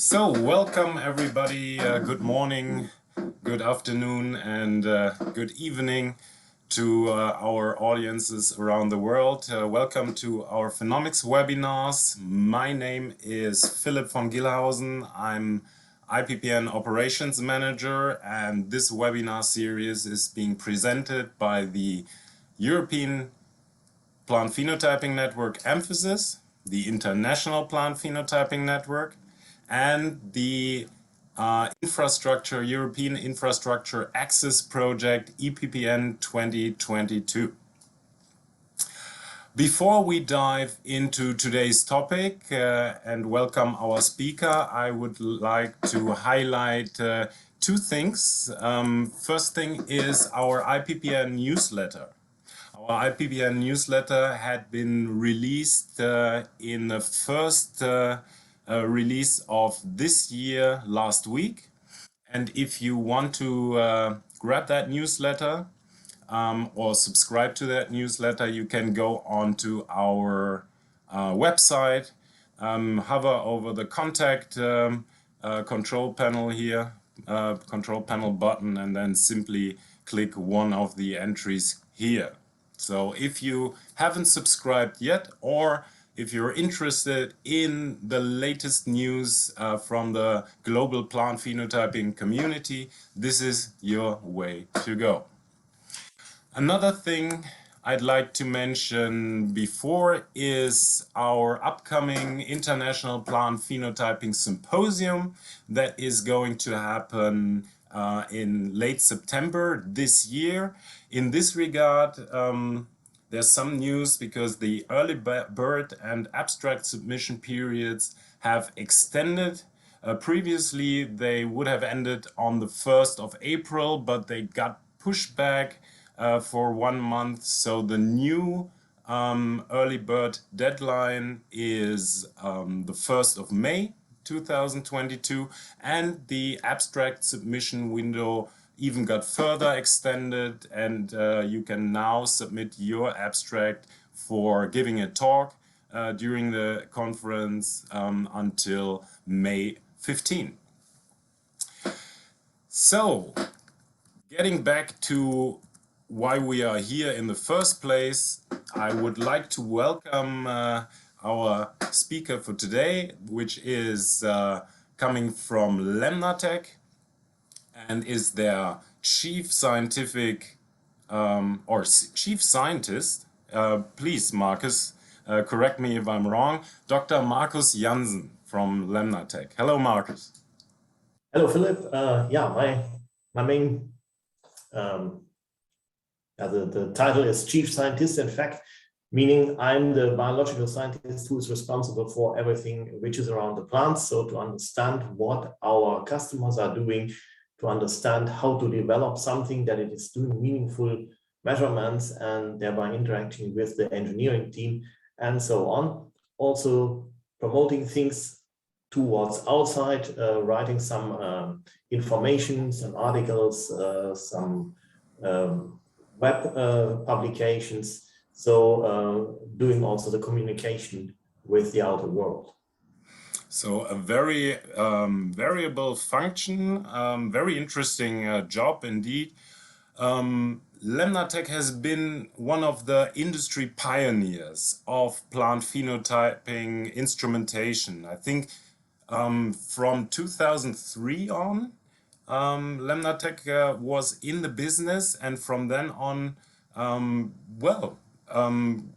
So, welcome everybody. Good morning, good afternoon, and good evening to our audiences around the world. Welcome to our Phenomics webinars. My name is Philipp von Gillhausen. I'm IPPN Operations Manager, and this webinar series is being presented by the European Plant Phenotyping Network Emphasis, the International Plant Phenotyping Network, and the European Infrastructure Access Project EPPN 2022. Before we dive into today's topic and welcome our speaker, I would like to highlight two things. First thing is our IPPN newsletter. Our IPPN newsletter had been released in the first release of this year last week. And if you want to grab that newsletter or subscribe to that newsletter, you can go onto our website, hover over the contact control panel here, control panel button, and then simply click one of the entries here. So if you haven't subscribed yet, or if you're interested in the latest news from the global plant phenotyping community, this is your way to go. Another thing I'd like to mention before is our upcoming International Plant Phenotyping Symposium that is going to happen in late September this year. In this regard, there's some news because the early bird and abstract submission periods have extended. Previously, they would have ended on the 1st of April, but they got pushed back for 1 month. So the new early bird deadline is the 1st of May 2022, and the abstract submission window even got further extended, and you can now submit your abstract for giving a talk during the conference until May 15. So, getting back to why we are here in the first place, I would like to welcome our speaker for today, which is coming from LemnaTech and is their chief scientific chief scientist. Please, Marcus, correct me if I'm wrong. Dr. Marcus Jansen from LemnaTech. Hello, Marcus. Hello, Philip. Yeah, my main the title is chief scientist. In fact, meaning I'm the biological scientist who is responsible for everything which is around the plants. So to understand what our customers are doing, to understand how to develop something that it is doing meaningful measurements and thereby interacting with the engineering team and so on. Also promoting things towards outside, writing some information, some articles, some web publications. So doing also the communication with the outer world. So a very variable function, very interesting job indeed. LemnaTech has been one of the industry pioneers of plant phenotyping instrumentation. I think from 2003 on, LemnaTech was in the business, and from then on,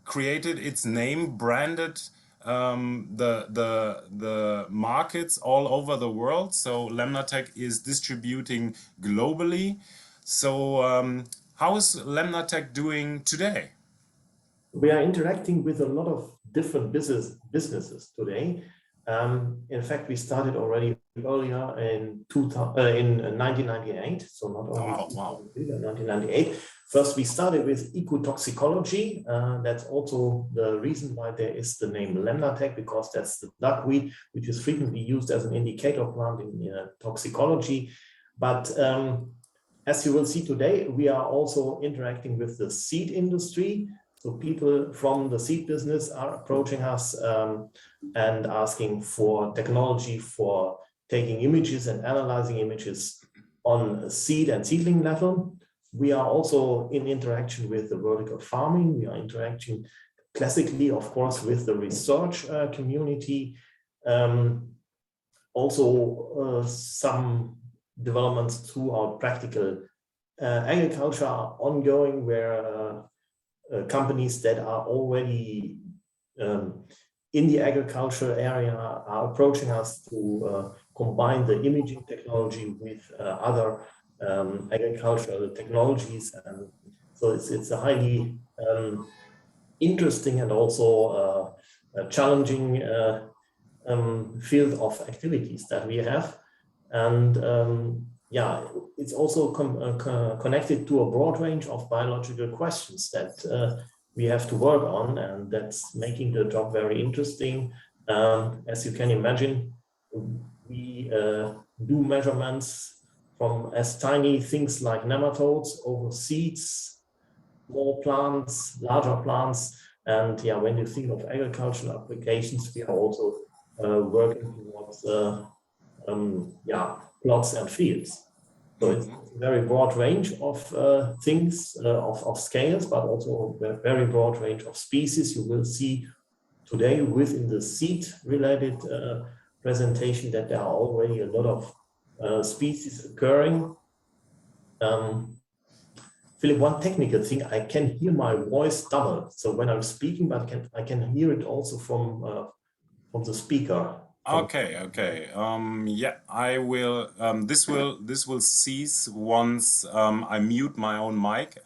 created its name, branded the markets all over the world. So LemnaTech is distributing globally. So how is LemnaTech doing today? We are interacting with a lot of different businesses today. In fact, we started already earlier in 1998. So not only 1998. First, we started with ecotoxicology. That's also the reason why there is the name LemnaTech, because that's the duckweed, which is frequently used as an indicator plant in toxicology. But as you will see today, we are also interacting with the seed industry. So people from the seed business are approaching us and asking for technology for taking images and analyzing images on seed and seedling level. We are also in interaction with the vertical farming. We are interacting classically, of course, with the research community. Also, some developments through our practical agriculture are ongoing, where companies that are already in the agriculture area are approaching us to combine the imaging technology with other agricultural technologies. And so it's a highly interesting and also challenging field of activities that we have. And yeah, it's also connected to a broad range of biological questions that we have to work on, and that's making the job very interesting. As you can imagine, we do measurements from as tiny things like nematodes over seeds, small plants, larger plants. And yeah, when you think of agricultural applications, we are also working towards plots and fields. So it's a very broad range of things, of scales, but also a very broad range of species. You will see today within the seed-related presentation that there are already a lot of species occurring. Philip, one technical thing, I can hear my voice double. So when I'm speaking, but I can hear it also from the speaker. Okay. Yeah, I will. This will cease once I mute my own mic.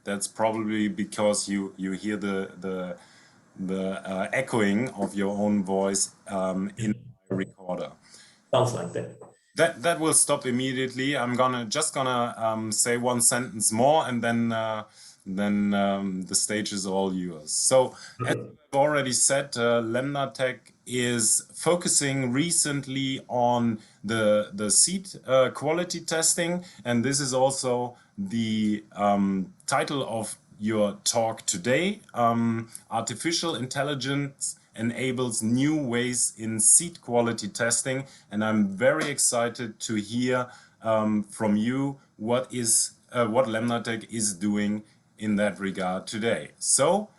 That's probably because you hear the echoing of your own voice in my recorder. Sounds like that. That will stop immediately. I'm just gonna say one sentence more, and then the stage is all yours. So, as I've already said, LemnaTech is focusing recently on the seed quality testing, and this is also the title of your talk today. Artificial intelligence enables new ways in seed quality testing, and I'm very excited to hear from you what LemnaTech is doing in that regard today. So,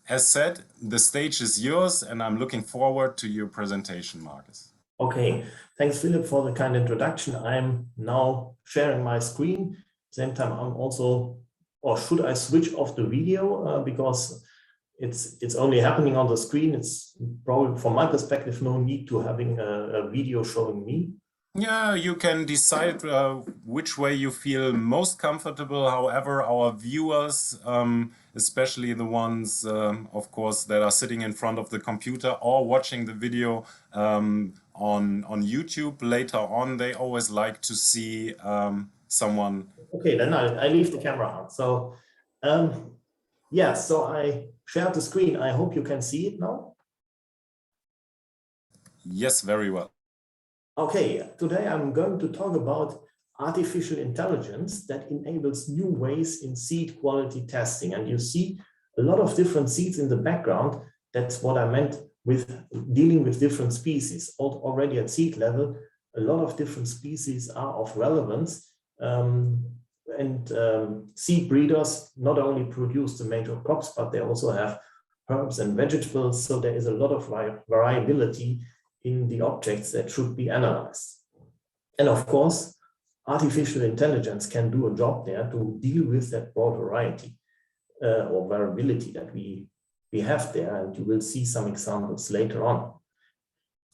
as said, the stage is yours, and I'm looking forward to your presentation, Marcus. Okay, thanks, Philip, for the kind introduction. I'm now sharing my screen. Same time, I'm also, or should I switch off the video because it's only happening on the screen? It's probably, from my perspective, no need to having a video showing me. Yeah, you can decide which way you feel most comfortable. However, our viewers, especially the ones, of course, that are sitting in front of the computer or watching the video on YouTube later on, they always like to see someone. Okay, then I leave the camera on. So, yeah, so I shared the screen. I hope you can see it now. Yes, very well. Okay, today I'm going to talk about artificial intelligence that enables new ways in seed quality testing. And you see a lot of different seeds in the background. That's what I meant with dealing with different species. Already at seed level, a lot of different species are of relevance. Seed breeders not only produce the major crops, but they also have herbs and vegetables. So there is a lot of variability in the objects that should be analyzed. And of course, artificial intelligence can do a job there to deal with that broad variety or variability that we have there, and you will see some examples later on.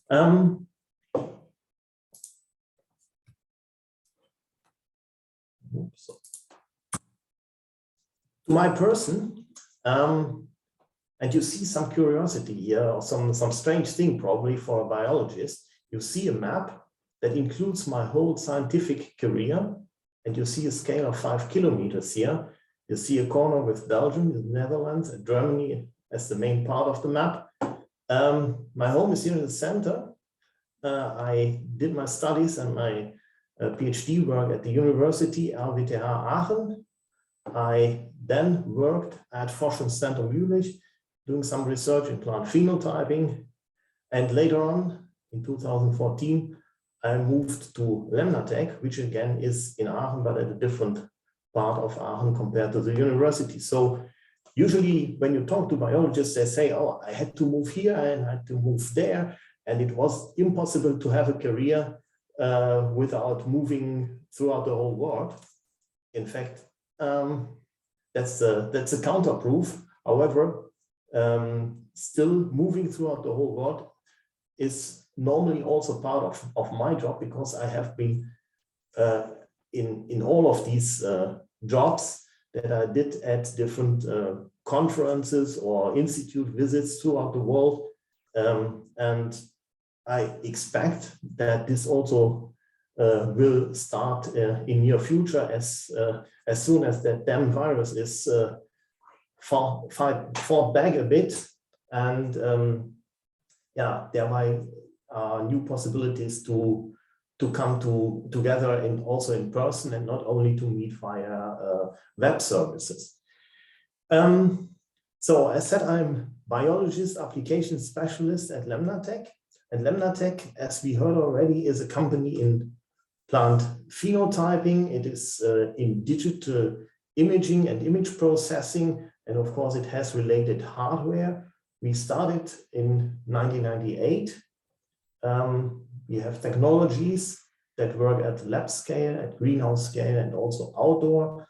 To my person, and you see some curiosity here, or some strange thing probably for a biologist. You see a map that includes my whole scientific career, and you see a scale of 5 kilometers here. You see a corner with Belgium, the Netherlands, and Germany as the main part of the map. My home is here in the center. I did my studies and my PhD work at the University RWTH Aachen. I then worked at Forschungszentrum Jülich, doing some research in plant phenotyping. And later on, in 2014, I moved to LemnaTech, which again is in Aachen, but at a different part of Aachen compared to the university. So usually when you talk to biologists, they say, oh, I had to move here and I had to move there. And it was impossible to have a career without moving throughout the whole world. In fact, that's a counter proof. However, still moving throughout the whole world is normally also part of my job, because I have been in all of these jobs that I did at different conferences or institute visits throughout the world. And I expect that this also will start in near future as soon as that damn virus is fought back a bit, and yeah, there might new possibilities to come together and also in person, and not only to meet via web services. So as said, I'm biologist application specialist at LemnaTech, and LemnaTech, as we heard already, is a company in plant phenotyping. It is in digital imaging and image processing, and of course it has related hardware. We started in 1998. We have technologies that work at lab scale, at greenhouse scale, and also outdoor.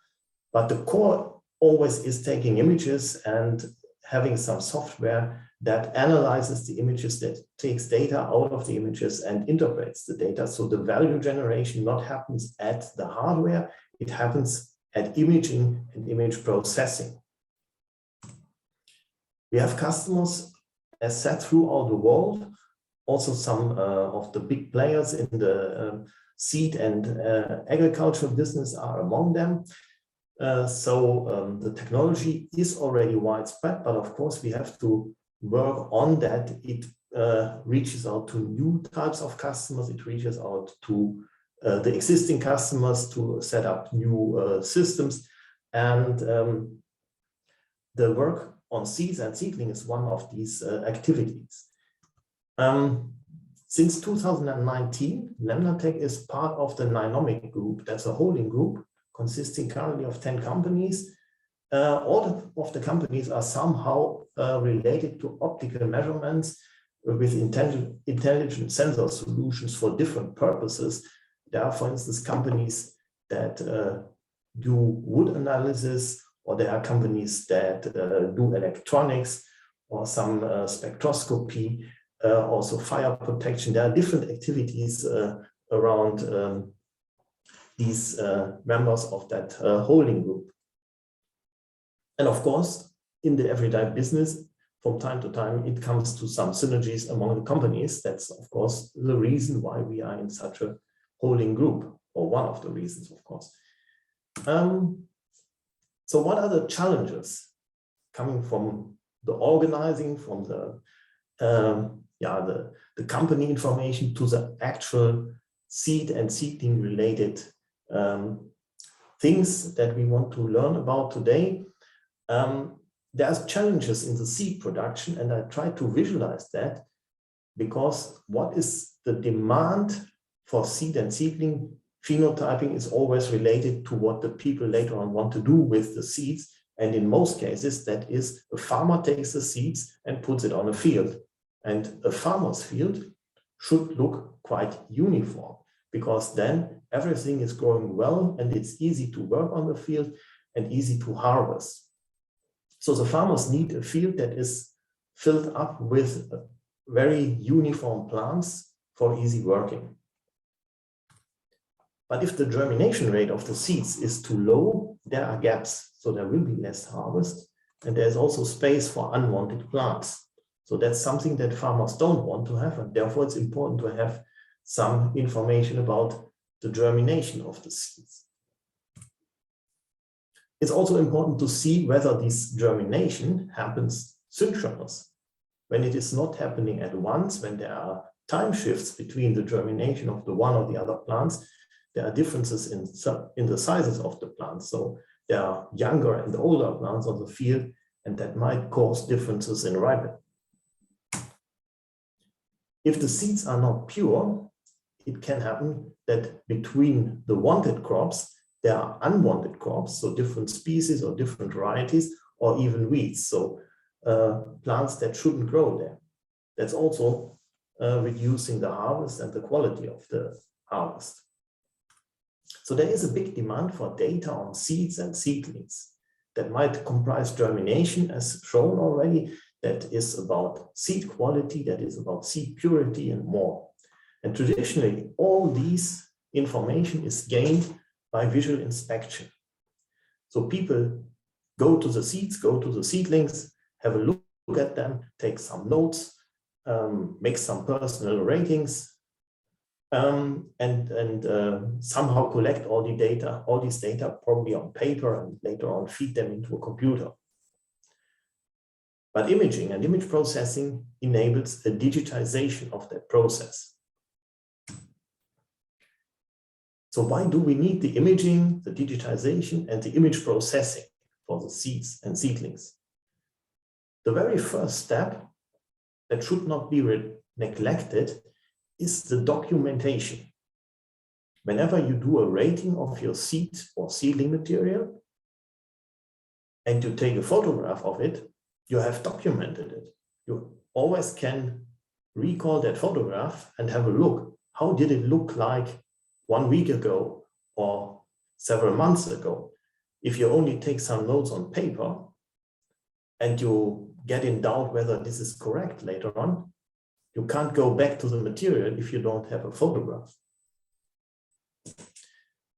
But the core always is taking images and having some software that analyzes the images, that takes data out of the images and interprets the data. So the value generation not happens at the hardware, it happens at imaging and image processing. We have customers, as said, throughout the world. Also some of the big players in the seed and agricultural business are among them. So the technology is already widespread, but of course we have to work on that. It reaches out to new types of customers. It reaches out to the existing customers to set up new systems. And the work on seeds and seedling is one of these activities. Since 2019, LemnaTech is part of the Nynomic group. That's a holding group consisting currently of 10 companies. All of the companies are somehow related to optical measurements with intelligent sensor solutions for different purposes. There are, for instance, companies that do wood analysis, or there are companies that do electronics, or some spectroscopy, also fire protection. There are different activities around these members of that holding group. And of course, in the everyday business, from time to time, it comes to some synergies among the companies. That's, of course, the reason why we are in such a holding group, or one of the reasons, of course. So what are the challenges coming from the organizing, from the company information to the actual seed and seedling related things that we want to learn about today? There's challenges in the seed production, and I try to visualize that, because what is the demand for seed and seedling phenotyping is always related to what the people later on want to do with the seeds. And in most cases, that is, a farmer takes the seeds and puts it on a field. And a farmer's field should look quite uniform, because then everything is growing well and it's easy to work on the field and easy to harvest. So the farmers need a field that is filled up with very uniform plants for easy working. But if the germination rate of the seeds is too low, there are gaps. So there will be less harvest, and there's also space for unwanted plants. So that's something that farmers don't want to have, and therefore it's important to have some information about the germination of the seeds. It's also important to see whether this germination happens synchronous. When it is not happening at once, when there are time shifts between the germination of the one or the other plants, there are differences in the sizes of the plants. So there are younger and older plants on the field, and that might cause differences in ripening. If the seeds are not pure, it can happen that between the wanted crops, there are unwanted crops, so different species or different varieties, or even weeds, so plants that shouldn't grow there. That's also reducing the harvest and the quality of the harvest. So there is a big demand for data on seeds and seedlings that might comprise germination, as shown already, that is about seed quality, that is about seed purity and more. And traditionally, all these information is gained by visual inspection. So people go to the seeds, go to the seedlings, have a look at them, take some notes, make some personal ratings, and somehow collect all these data probably on paper, and later on feed them into a computer. But imaging and image processing enables a digitization of that process. So why do we need the imaging, the digitization, and the image processing for the seeds and seedlings? The very first step that should not be neglected is the documentation. Whenever you do a rating of your seed or seedling material and you take a photograph of it, you have documented it. You always can recall that photograph and have a look. How did it look like 1 week ago or several months ago? If you only take some notes on paper and you get in doubt whether this is correct later on, you can't go back to the material if you don't have a photograph.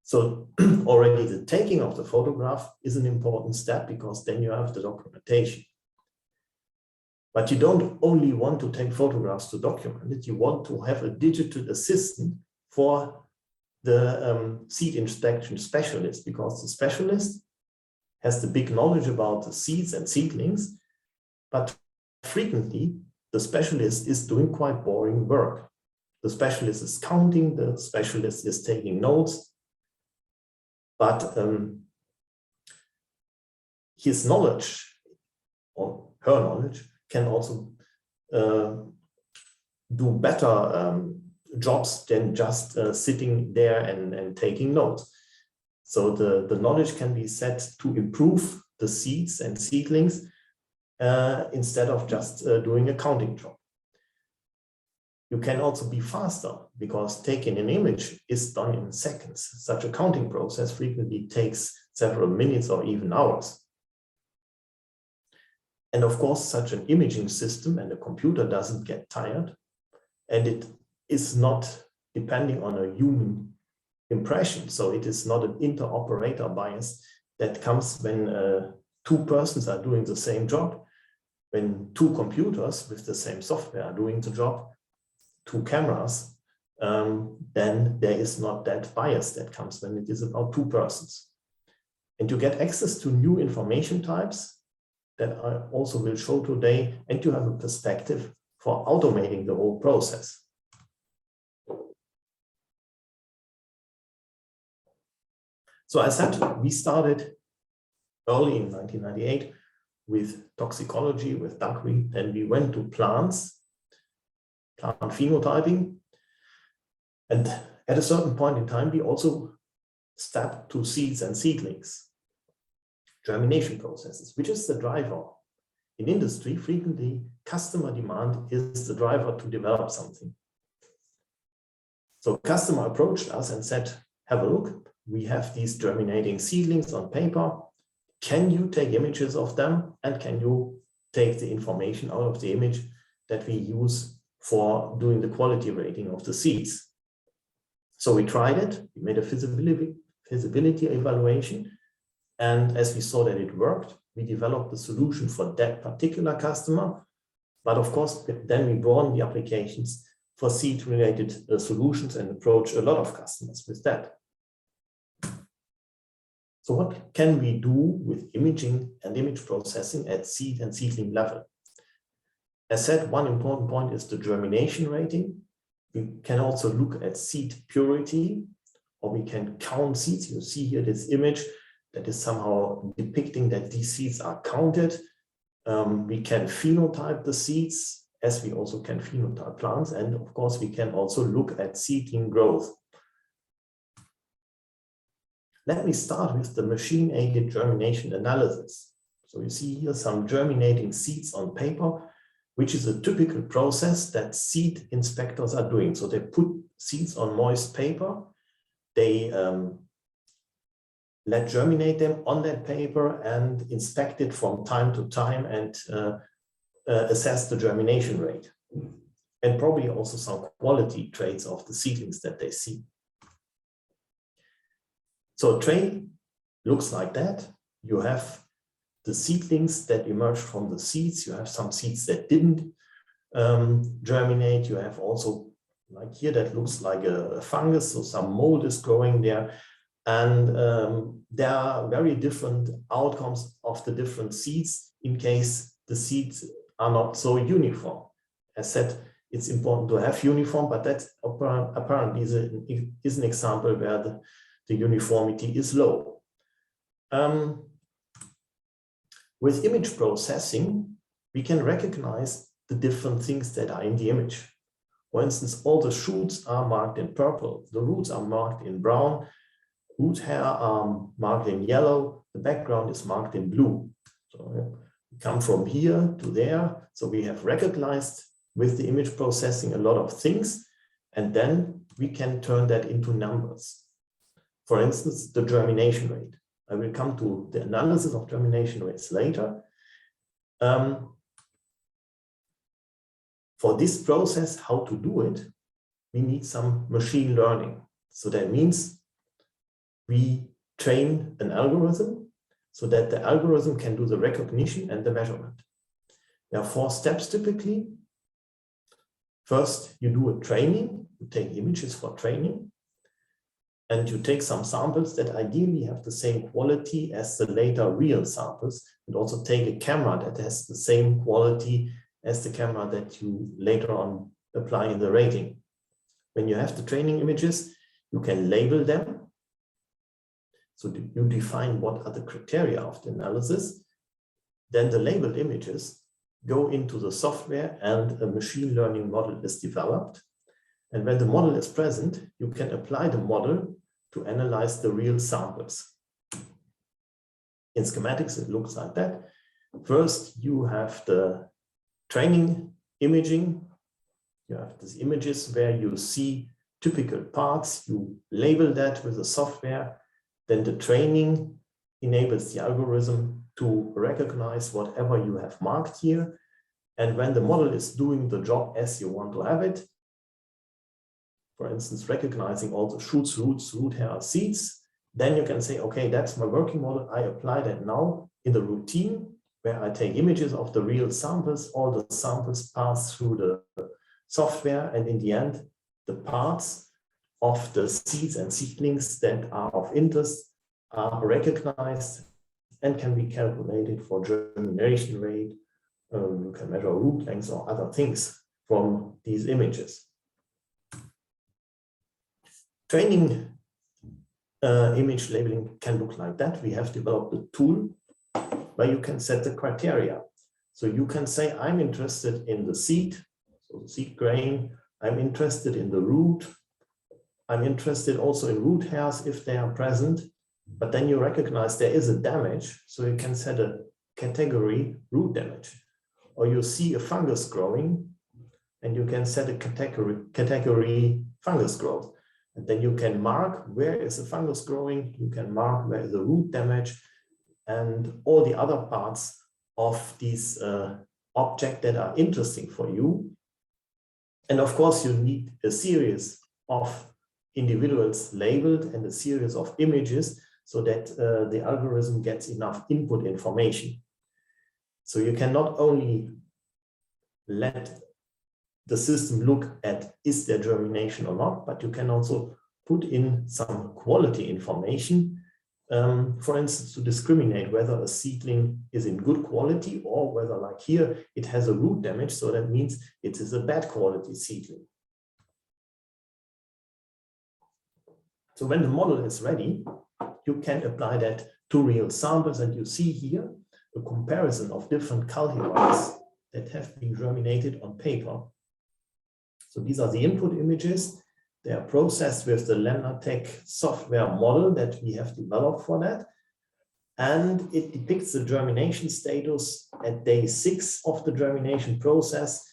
So already the taking of the photograph is an important step, because then you have the documentation. But you don't only want to take photographs to document it, you want to have a digital assistant for the seed inspection specialist, because the specialist has the big knowledge about the seeds and seedlings, but frequently the specialist is doing quite boring work. The specialist is counting, the specialist is taking notes, but his knowledge or her knowledge can also do better jobs than just sitting there and taking notes. So the knowledge can be set to improve the seeds and seedlings instead of just doing a counting job. You can also be faster, because taking an image is done in seconds. Such a counting process frequently takes several minutes or even hours. And of course, such an imaging system and a computer doesn't get tired, and it is not depending on a human impression. So it is not an interoperator bias that comes when two persons are doing the same job. When two computers with the same software are doing the job, two cameras, then there is not that bias that comes when it is about two persons. And you get access to new information types that I also will show today, and you have a perspective for automating the whole process. So as I said, we started early in 1998 with toxicology, with duckweed, then we went to plants, plant phenotyping, and at a certain point in time, we also stepped to seeds and seedlings, germination processes, which is the driver. In industry, frequently, customer demand is the driver to develop something. So customer approached us and said, have a look, we have these germinating seedlings on paper. Can you take images of them, and can you take the information out of the image that we use for doing the quality rating of the seeds? So we tried it, we made a feasibility evaluation, and as we saw that it worked, we developed a solution for that particular customer. But of course, then we broadened the applications for seed-related solutions and approach a lot of customers with that. So what can we do with imaging and image processing at seed and seedling level? As said, one important point is the germination rating. We can also look at seed purity, or we can count seeds. You see here this image that is somehow depicting that these seeds are counted. We can phenotype the seeds as we also can phenotype plants. And of course, we can also look at seedling growth. Let me start with the machine-aided germination analysis. So you see here some germinating seeds on paper, which is a typical process that seed inspectors are doing. So they put seeds on moist paper, they let germinate them on that paper and inspect it from time to time and assess the germination rate. And probably also some quality traits of the seedlings that they see. So a tray looks like that. You have the seedlings that emerge from the seeds. You have some seeds that didn't germinate. You have also, like here, that looks like a fungus, so some mold is growing there. And there are very different outcomes of the different seeds in case the seeds are not so uniform. As said, it's important to have uniform, but that apparently is an example where the uniformity is low. With image processing, we can recognize the different things that are in the image. For instance, all the shoots are marked in purple, the roots are marked in brown, root hair are marked in yellow, the background is marked in blue. So we come from here to there. So we have recognized with the image processing a lot of things, and then we can turn that into numbers. For instance, the germination rate. I will come to the analysis of germination rates later. For this process, how to do it, we need some machine learning. So that means we train an algorithm so that the algorithm can do the recognition and the measurement. There are 4 steps typically. First, you do a training, you take images for training, and you take some samples that ideally have the same quality as the later real samples, and also take a camera that has the same quality as the camera that you later on apply in the rating. When you have the training images, you can label them. So you define what are the criteria of the analysis. Then the labeled images go into the software and a machine learning model is developed. And when the model is present, you can apply the model to analyze the real samples. In schematics, it looks like that. First, you have the training imaging. You have these images where you see typical parts. You label that with the software. Then the training enables the algorithm to recognize whatever you have marked here. And when the model is doing the job as you want to have it, for instance, recognizing all the shoots, roots, root hair, seeds, then you can say, okay, that's my working model. I apply that now in the routine where I take images of the real samples. All the samples pass through the software, and in the end, the parts of the seeds and seedlings that are of interest are recognized and can be calculated for germination rate. You can measure root length or other things from these images. Training image labeling can look like that. We have developed a tool where you can set the criteria. So you can say, I'm interested in the seed, so the seed grain. I'm interested in the root. I'm interested also in root hairs if they are present. But then you recognize there is a damage, so you can set a category root damage. Or you see a fungus growing, and you can set a category fungus growth. And then you can mark where is the fungus growing, you can mark where is the root damage, and all the other parts of these objects that are interesting for you. And of course, you need a series of individuals labeled and a series of images so that the algorithm gets enough input information. So you can not only let the system look at is there germination or not, but you can also put in some quality information, for instance, to discriminate whether a seedling is in good quality or whether, like here, it has a root damage. So that means it is a bad quality seedling. So when the model is ready, you can apply that to real samples, and you see here a comparison of different cultivars that have been germinated on paper. So these are the input images. They are processed with the LemnaTech software model that we have developed for that. And it depicts the germination status at day 6 of the germination process.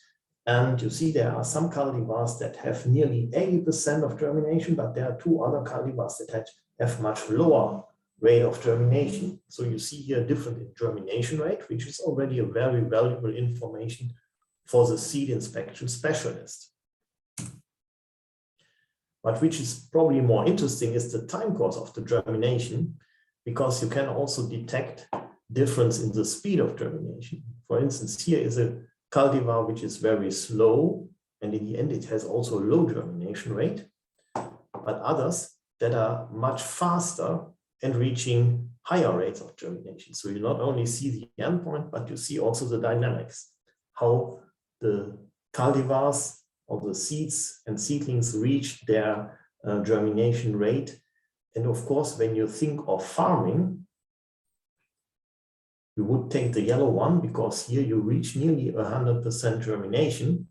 And you see there are some cultivars that have nearly 80% of germination, but there are 2 other cultivars that have much lower rate of germination. So you see here a different germination rate, which is already a very valuable information for the seed inspection specialist. But which is probably more interesting is the time course of the germination, because you can also detect difference in the speed of germination. For instance, here is a cultivar which is very slow, and in the end it has also a low germination rate, but others that are much faster and reaching higher rates of germination. So you not only see the endpoint, but you see also the dynamics, how the cultivars or the seeds and seedlings reach their germination rate. And of course, when you think of farming, you would take the yellow one, because here you reach nearly 100% germination.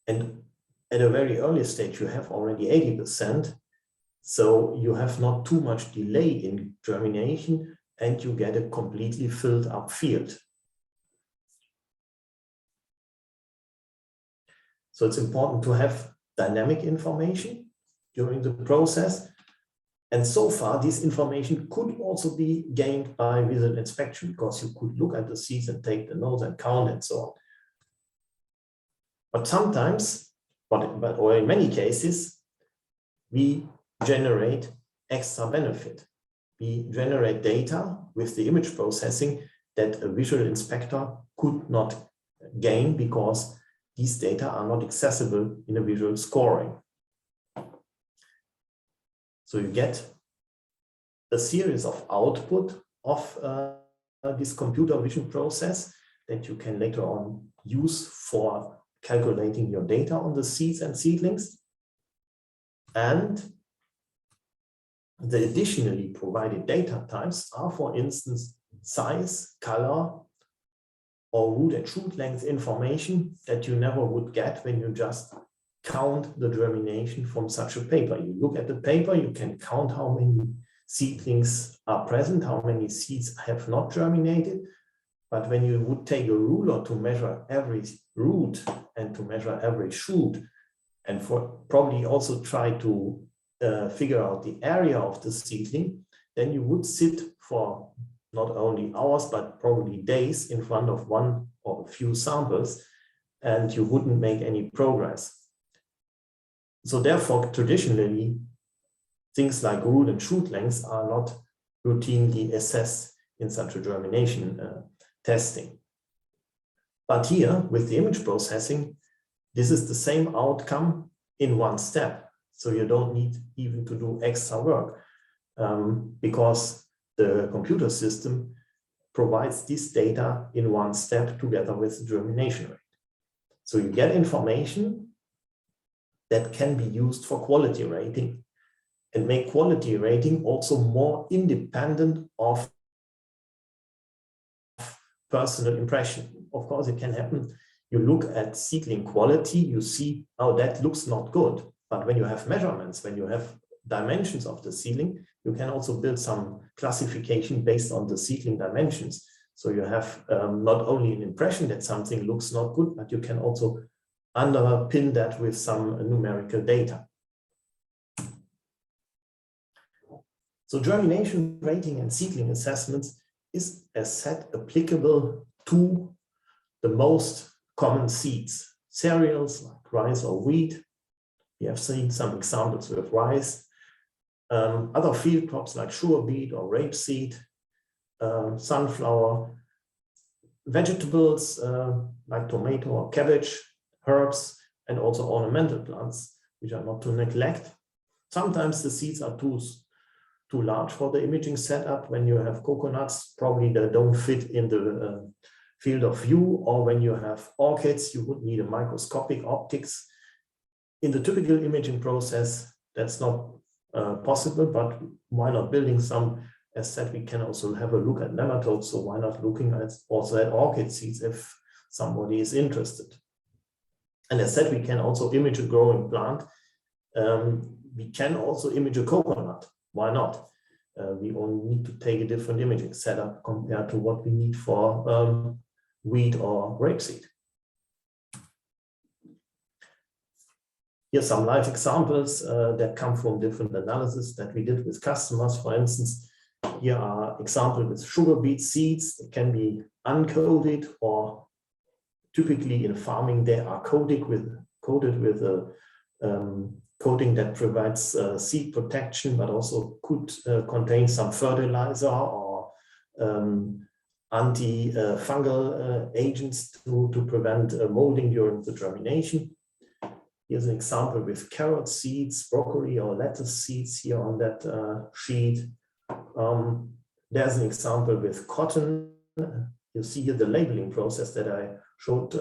And at a very early stage, you have already 80%. So you have not too much delay in germination, and you get a completely filled up field. So it's important to have dynamic information during the process. And so far, this information could also be gained by visual inspection, because you could look at the seeds and take the notes and count and so on. But sometimes, or in many cases, we generate extra benefit. We generate data with the image processing that a visual inspector could not gain, because these data are not accessible in a visual scoring. So you get a series of output of this computer vision process that you can later on use for calculating your data on the seeds and seedlings. And the additionally provided data types are, for instance, size, color, or root and shoot length information that you never would get when you just count the germination from such a paper. You look at the paper, you can count how many seedlings are present, how many seeds have not germinated. But when you would take a ruler to measure every root and to measure every shoot, and probably also try to figure out the area of the seedling, then you would sit for not only hours, but probably days in front of one or a few samples, and you wouldn't make any progress. So therefore, traditionally, things like root and shoot lengths are not routinely assessed in such a germination testing. But here, with the image processing, this is the same outcome in one step. So you don't need even to do extra work, because the computer system provides this data in one step together with the germination rate. So you get information that can be used for quality rating, and make quality rating also more independent of personal impression. Of course, it can happen. You look at seedling quality, you see, oh, that looks not good. But when you have measurements, when you have dimensions of the seedling, you can also build some classification based on the seedling dimensions. So you have not only an impression that something looks not good, but you can also underpin that with some numerical data. So germination rating and seedling assessments is, as said, applicable to the most common seeds, cereals like rice or wheat. We have seen some examples with rice. Other field crops like sugar beet or rapeseed, sunflower, vegetables like tomato or cabbage, herbs, and also ornamental plants, which are not to neglect. Sometimes the seeds are too large for the imaging setup. When you have coconuts, probably they don't fit in the field of view, or when you have orchids, you would need a microscopic optics. In the typical imaging process, that's not possible, but why not building some? As said, we can also have a look at nematodes, so why not looking at also at orchid seeds if somebody is interested. And as said, we can also image a growing plant. We can also image a coconut. Why not? We only need to take a different imaging setup compared to what we need for wheat or rapeseed. Here's some live examples that come from different analysis that we did with customers. For instance, here are examples with sugar beet seeds. They can be uncoated, or typically in farming they are coated with a coating that provides seed protection, but also could contain some fertilizer or anti-fungal agents to prevent molding during the germination. Here's an example with carrot seeds, broccoli or lettuce seeds here on that sheet. There's an example with cotton. You see here the labeling process that I showed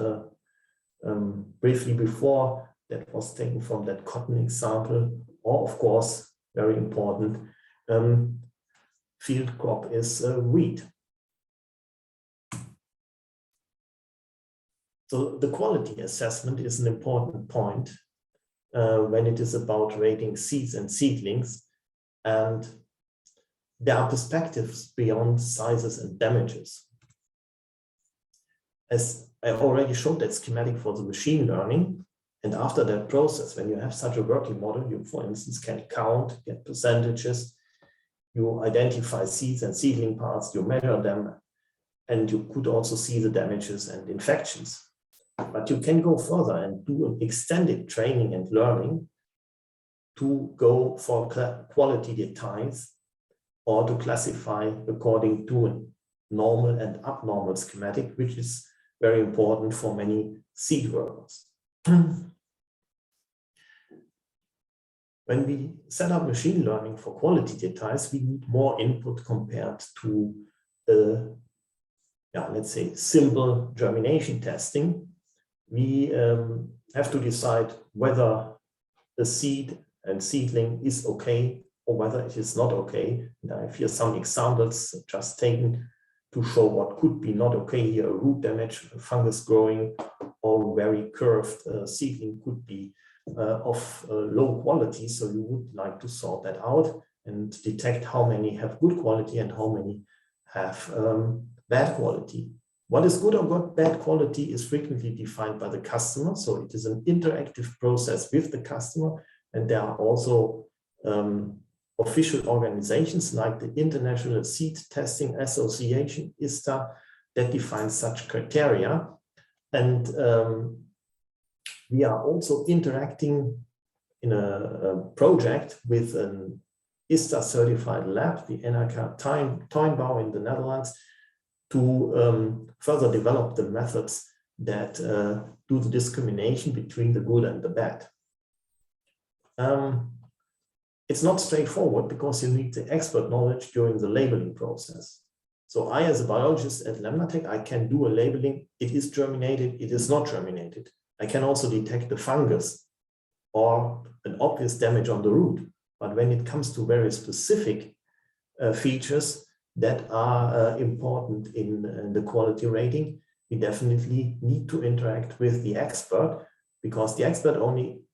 briefly before. That was taken from that cotton example. Or, of course, very important, field crop is wheat. So the quality assessment is an important point when it is about rating seeds and seedlings. And there are perspectives beyond sizes and damages. As I already showed that schematic for the machine learning, and after that process, when you have such a working model, you, for instance, can count, get percentages, you identify seeds and seedling parts, you measure them, and you could also see the damages and infections. But you can go further and do an extended training and learning to go for quality details or to classify according to a normal and abnormal schematic, which is very important for many seed workers. When we set up machine learning for quality details, we need more input compared to, let's say, simple germination testing. We have to decide whether the seed and seedling is okay or whether it is not okay. And I have here some examples just taken to show what could be not okay here. A root damage, a fungus growing, or very curved seedling could be of low quality. So you would like to sort that out and detect how many have good quality and how many have bad quality. What is good or bad quality is frequently defined by the customer. So it is an interactive process with the customer. And there are also official organizations like the International Seed Testing Association, ISTA, that defines such criteria. And we are also interacting in a project with an ISTA certified lab, the NRK Tuinbouw in the Netherlands, to further develop the methods that do the discrimination between the good and the bad. It's not straightforward because you need the expert knowledge during the labeling process. So I, as a biologist at LemnaTech, I can do a labeling. It is germinated, it is not germinated. I can also detect the fungus or an obvious damage on the root. But when it comes to very specific features that are important in the quality rating, we definitely need to interact with the expert, because the expert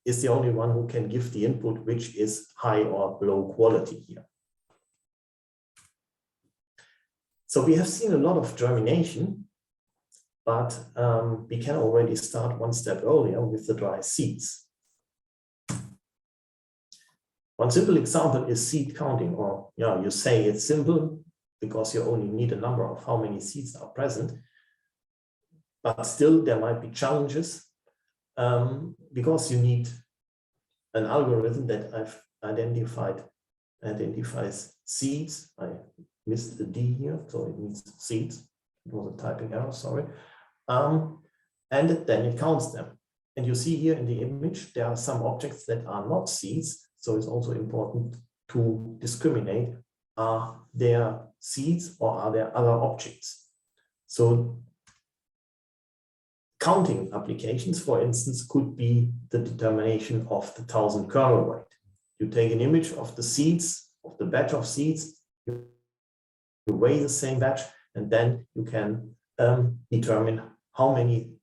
is the only one who can give the input which is high or low quality here. So we have seen a lot of germination, but we can already start one step earlier with the dry seeds. One simple example is seed counting, or you say it's simple because you only need a number of how many seeds are present, but still there might be challenges because you need an algorithm that I've identifies seeds. I missed the D here, so it means seeds. It was a typing error, sorry. And then it counts them. And you see here in the image, there are some objects that are not seeds. So it's also important to discriminate, are there seeds or are there other objects? So counting applications, for instance, could be the determination of the 1,000 kernel weight. You take an image of the seeds, of the batch of seeds, you weigh the same batch, and then you can determine how many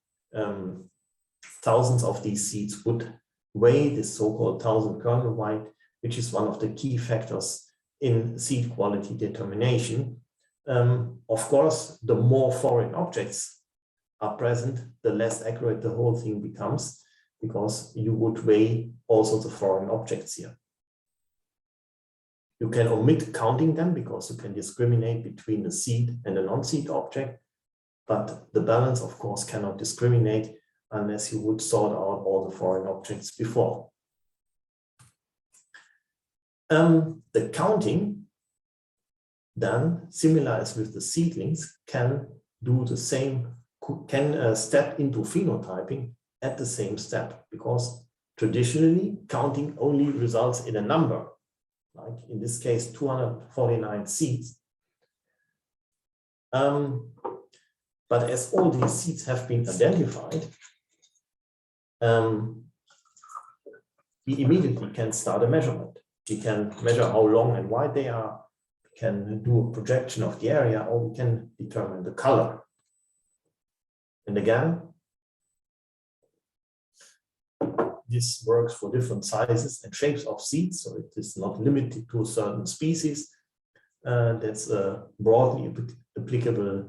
thousands of these seeds would weigh, this so-called 1000 kernel weight, which is one of the key factors in seed quality determination. Of course, the more foreign objects are present, the less accurate the whole thing becomes, because you would weigh also the foreign objects here. You can omit counting them because you can discriminate between a seed and a non-seed object, but the balance, of course, cannot discriminate unless you would sort out all the foreign objects before. The counting, then, similar as with the seedlings, can do the same, can step into phenotyping at the same step, because traditionally counting only results in a number, like in this case 249 seeds. But as all these seeds have been identified, we immediately can start a measurement. We can measure how long and wide they are, we can do a projection of the area, or we can determine the color. And again, this works for different sizes and shapes of seeds, so it is not limited to a certain species. That's a broadly applicable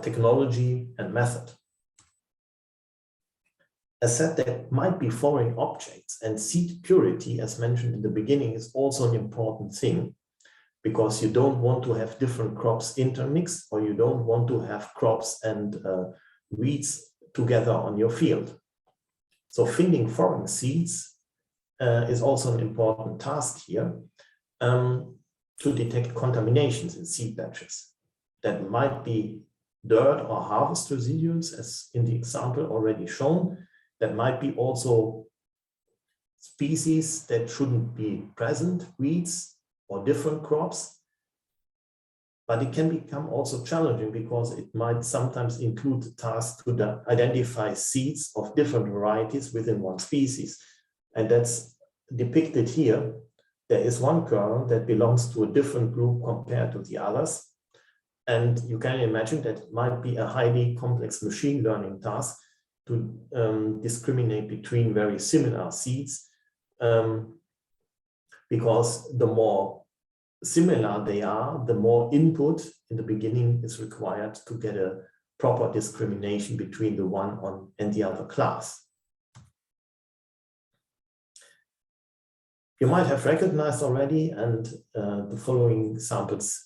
technology and method. As said, there might be foreign objects, and seed purity, as mentioned in the beginning, is also an important thing, because you don't want to have different crops intermixed, or you don't want to have crops and weeds together on your field. So finding foreign seeds is also an important task here, to detect contaminations in seed batches. That might be dirt or harvest residuals, as in the example already shown. That might be also species that shouldn't be present, weeds or different crops. But it can become also challenging because it might sometimes include the task to identify seeds of different varieties within one species. And that's depicted here. There is one kernel that belongs to a different group compared to the others. And you can imagine that it might be a highly complex machine learning task to discriminate between very similar seeds, because the more similar they are, the more input in the beginning is required to get a proper discrimination between the one and the other class. You might have recognized already, and the following examples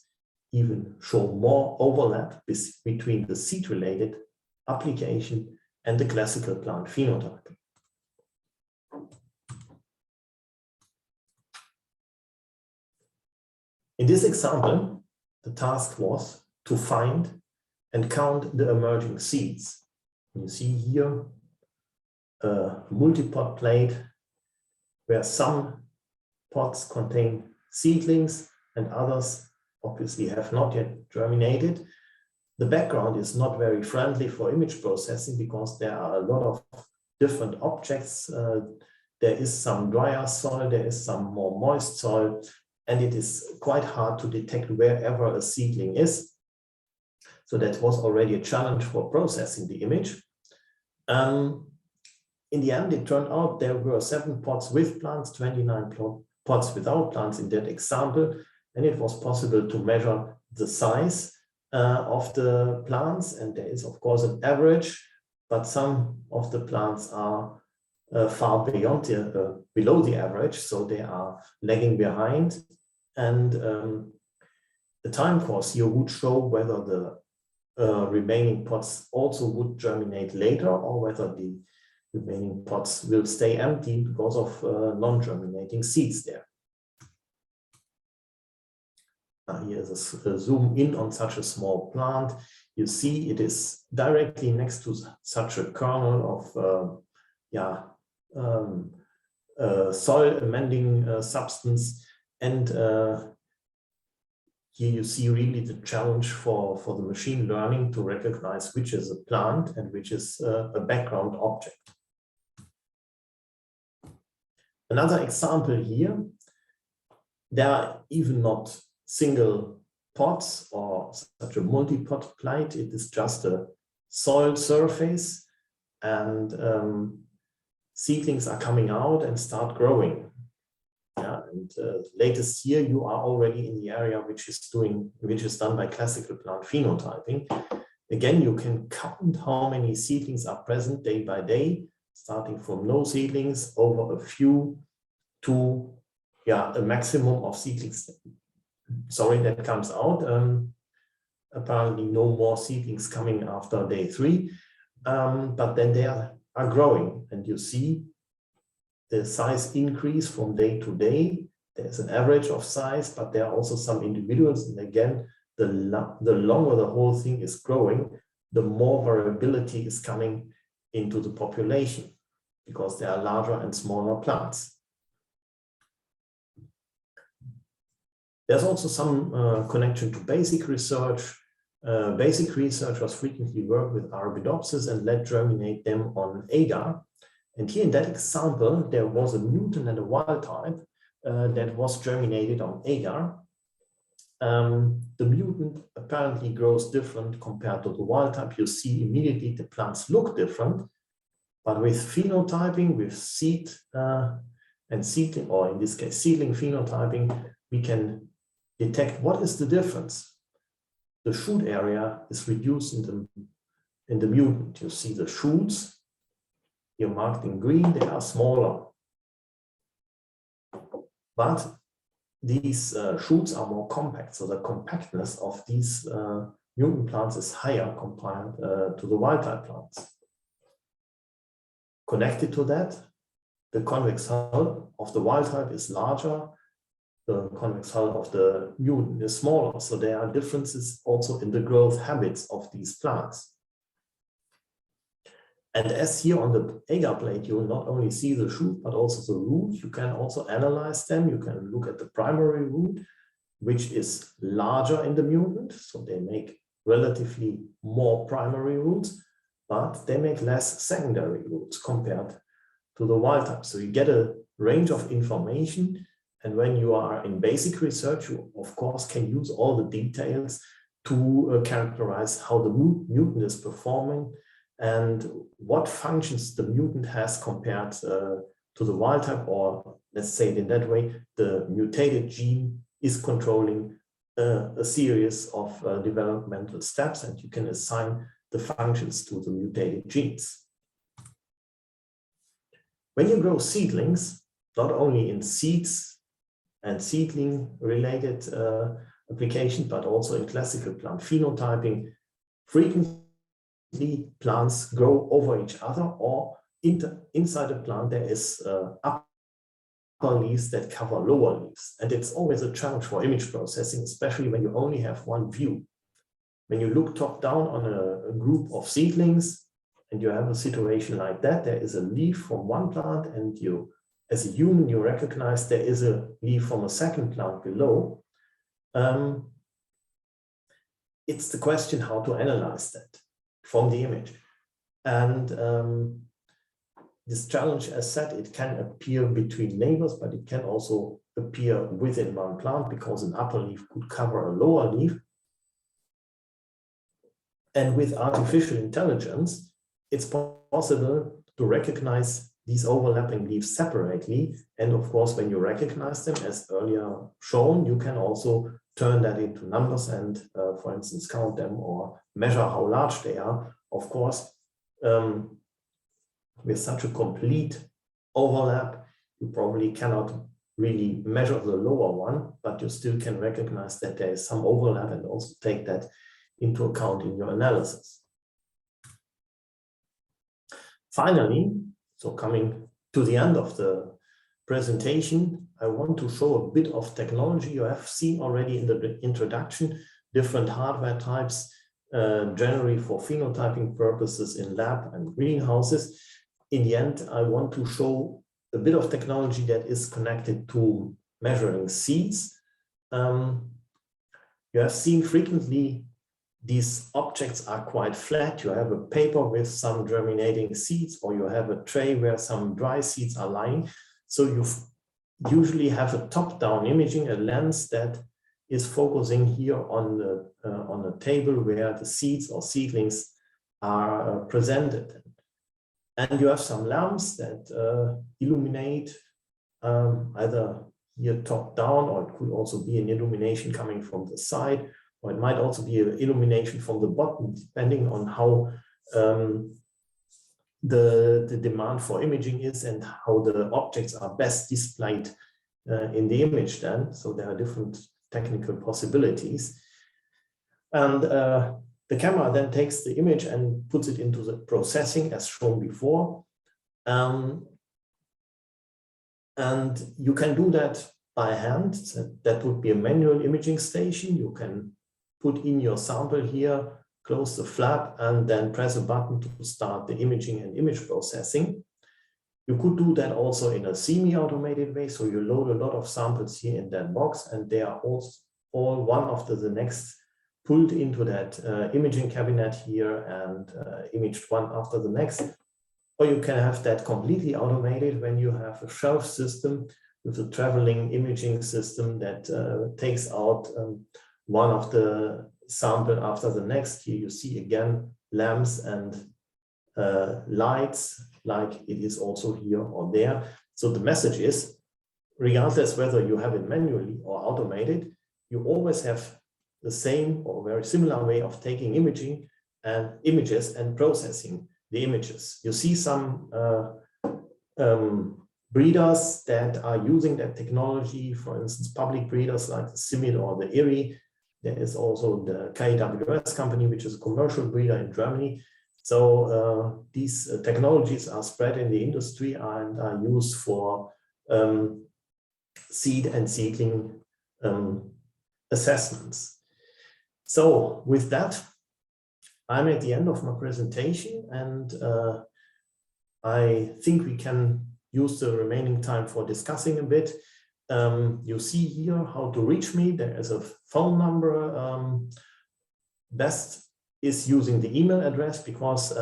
even show more overlap between the seed-related application and the classical plant phenotyping. In this example, the task was to find and count the emerging seeds. You see here a multi-pot plate where some pots contain seedlings and others obviously have not yet germinated. The background is not very friendly for image processing because there are a lot of different objects. There is some drier soil, there is some more moist soil, and it is quite hard to detect wherever a seedling is. So that was already a challenge for processing the image. In the end, it turned out there were 7 pots with plants, 29 pots without plants in that example, and it was possible to measure the size of the plants, and there is of course an average, but some of the plants are far beyond below the average, so they are lagging behind, and the time course here would show whether the remaining pots also would germinate later, or whether the remaining pots will stay empty because of non-germinating seeds there. Here is a zoom in on such a small plant. You see it is directly next to such a kernel of soil amending substance, and here you see really the challenge for the machine learning to recognize which is a plant and which is a background object. Another example here, there are even not single pots or such a multi-pot plate. It is just a soil surface, and seedlings are coming out and start growing. Yeah, and latest year you are already in the area which is done by classical plant phenotyping. Again, you can count how many seedlings are present day by day, starting from no seedlings over a few to a maximum of seedlings. Sorry, that comes out. Apparently no more seedlings coming after day 3, but then they are growing, and you see the size increase from day to day. There's an average of size, but there are also some individuals, and again, the longer the whole thing is growing, the more variability is coming into the population, because there are larger and smaller plants. There's also some connection to basic research. Basic researchers frequently work with Arabidopsis and let germinate them on agar. And here in that example, there was a mutant and a wild type that was germinated on agar. The mutant apparently grows different compared to the wild type. You see immediately the plants look different, but with phenotyping, with seed and seedling, or in this case, seedling phenotyping, we can detect what is the difference. The shoot area is reduced in the mutant. You see the shoots here marked in green, they are smaller. But these shoots are more compact, so the compactness of these mutant plants is higher compared to the wild type plants. Connected to that, the convex hull of the wild type is larger, the convex hull of the mutant is smaller, so there are differences also in the growth habits of these plants. And as here on the agar plate, you will not only see the shoot, but also the root. You can also analyze them. You can look at the primary root, which is larger in the mutant. So they make relatively more primary roots, but they make less secondary roots compared to the wild type. So you get a range of information. And when you are in basic research, you of course can use all the details to characterize how the mutant is performing and what functions the mutant has compared to the wild type, or let's say it in that way, the mutated gene is controlling a series of developmental steps, and you can assign the functions to the mutated genes. When you grow seedlings, not only in seeds and seedling related application, but also in classical plant phenotyping, frequently plants grow over each other, or inside a plant there is upper leaves that cover lower leaves. And it's always a challenge for image processing, especially when you only have one view. When you look top down on a group of seedlings and you have a situation like that, there is a leaf from one plant, and you, as a human, you recognize there is a leaf from a second plant below. It's the question how to analyze that from the image. And this challenge, as said, it can appear between neighbors, but it can also appear within one plant, because an upper leaf could cover a lower leaf. And with artificial intelligence, it's possible to recognize these overlapping leaves separately. And of course, when you recognize them, as earlier shown, you can also turn that into numbers and, for instance, count them or measure how large they are. Of course, with such a complete overlap, you probably cannot really measure the lower one, but you still can recognize that there is some overlap and also take that into account in your analysis. Finally, so coming to the end of the presentation, I want to show a bit of technology. You have seen already in the introduction different hardware types, generally for phenotyping purposes in lab and greenhouses. In the end, I want to show a bit of technology that is connected to measuring seeds. You have seen frequently these objects are quite flat. You have a paper with some germinating seeds, or you have a tray where some dry seeds are lying. So you usually have a top-down imaging, a lens that is focusing here on the table where the seeds or seedlings are presented. And you have some lamps that illuminate either here top down, or it could also be an illumination coming from the side, or it might also be an illumination from the bottom, depending on how the demand for imaging is and how the objects are best displayed in the image then. So there are different technical possibilities. And the camera then takes the image and puts it into the processing as shown before. And you can do that by hand. So that would be a manual imaging station. You can put in your sample here, close the flap, and then press a button to start the imaging and image processing. You could do that also in a semi-automated way. So you load a lot of samples here in that box, and they are all one after the next pulled into that imaging cabinet here and imaged one after the next. Or you can have that completely automated when you have a shelf system with a traveling imaging system that takes out one of the sample after the next. Here you see again lamps and lights, like it is also here or there. So the message is, regardless whether you have it manually or automated, you always have the same or very similar way of taking imaging and images and processing the images. You see some breeders that are using that technology, for instance, public breeders like the CIMID or the IRI. There is also the KWS company, which is a commercial breeder in Germany. So these technologies are spread in the industry and are used for seed and seedling assessments. So with that, I'm at the end of my presentation, and I think we can use the remaining time for discussing a bit. You see here how to reach me. There is a phone number. Best is using the email address, because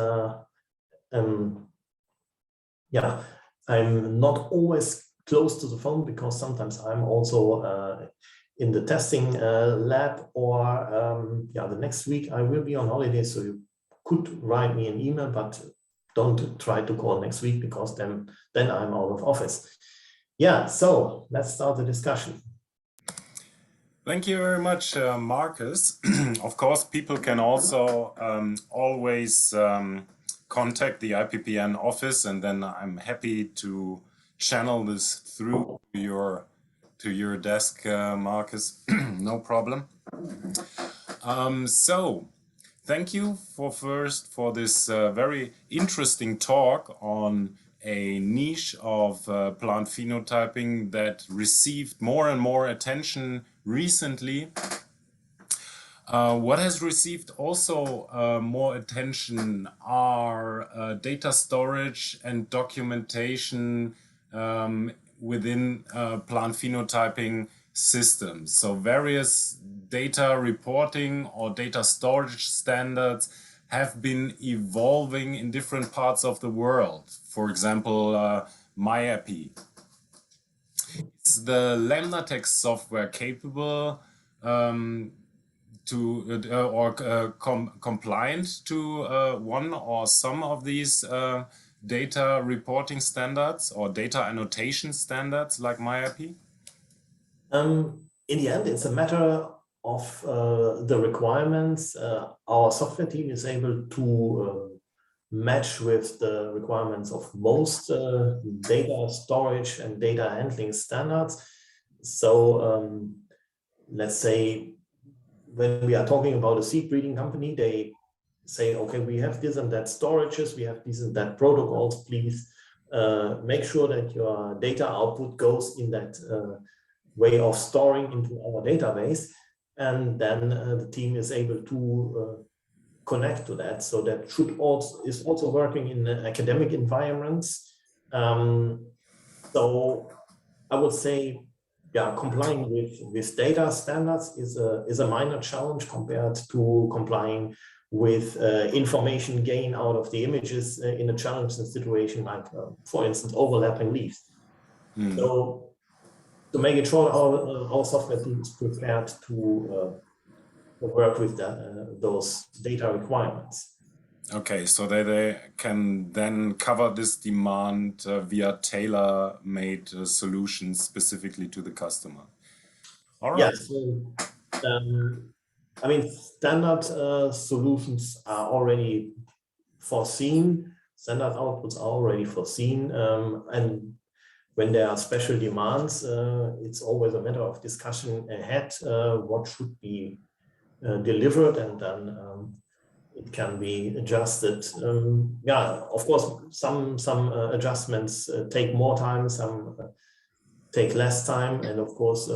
yeah, I'm not always close to the phone, because sometimes I'm also in the testing lab, or yeah, the next week I will be on holiday, so you could write me an email, but don't try to call next week, because then I'm out of office. Yeah, so let's start the discussion. Thank you very much, Marcus. Of course, people can also always contact the IPPN office, and then I'm happy to channel this through to your desk, Marcus. No problem. So thank you for this very interesting talk on a niche of plant phenotyping that received more and more attention recently. What has received also more attention are data storage and documentation within plant phenotyping systems. So various data reporting or data storage standards have been evolving in different parts of the world. For example, MyAPI. Is the LemnaTech software capable compliant to one or some of these data reporting standards or data annotation standards like MyAPI? In the end, it's a matter of the requirements. Our software team is able to match with the requirements of most data storage and data handling standards. So let's say when we are talking about a seed breeding company, they say, okay, we have this and that storages, we have this and that protocols, please make sure that your data output goes in that way of storing into our database. And then the team is able to connect to that. So that is also working in academic environments. So I would say, yeah, complying with data standards is a minor challenge compared to complying with information gain out of the images in a challenging situation, like, for instance, overlapping leaves. So to make it short, our software team is prepared to work with those data requirements. Okay, so they can then cover this demand via tailor-made solutions specifically to the customer. All right. Yes. I mean, standard solutions are already foreseen. Standard outputs are already foreseen. And when there are special demands, it's always a matter of discussion ahead, what should be delivered, and then it can be adjusted. Yeah, of course, some adjustments take more time, some take less time, and of course,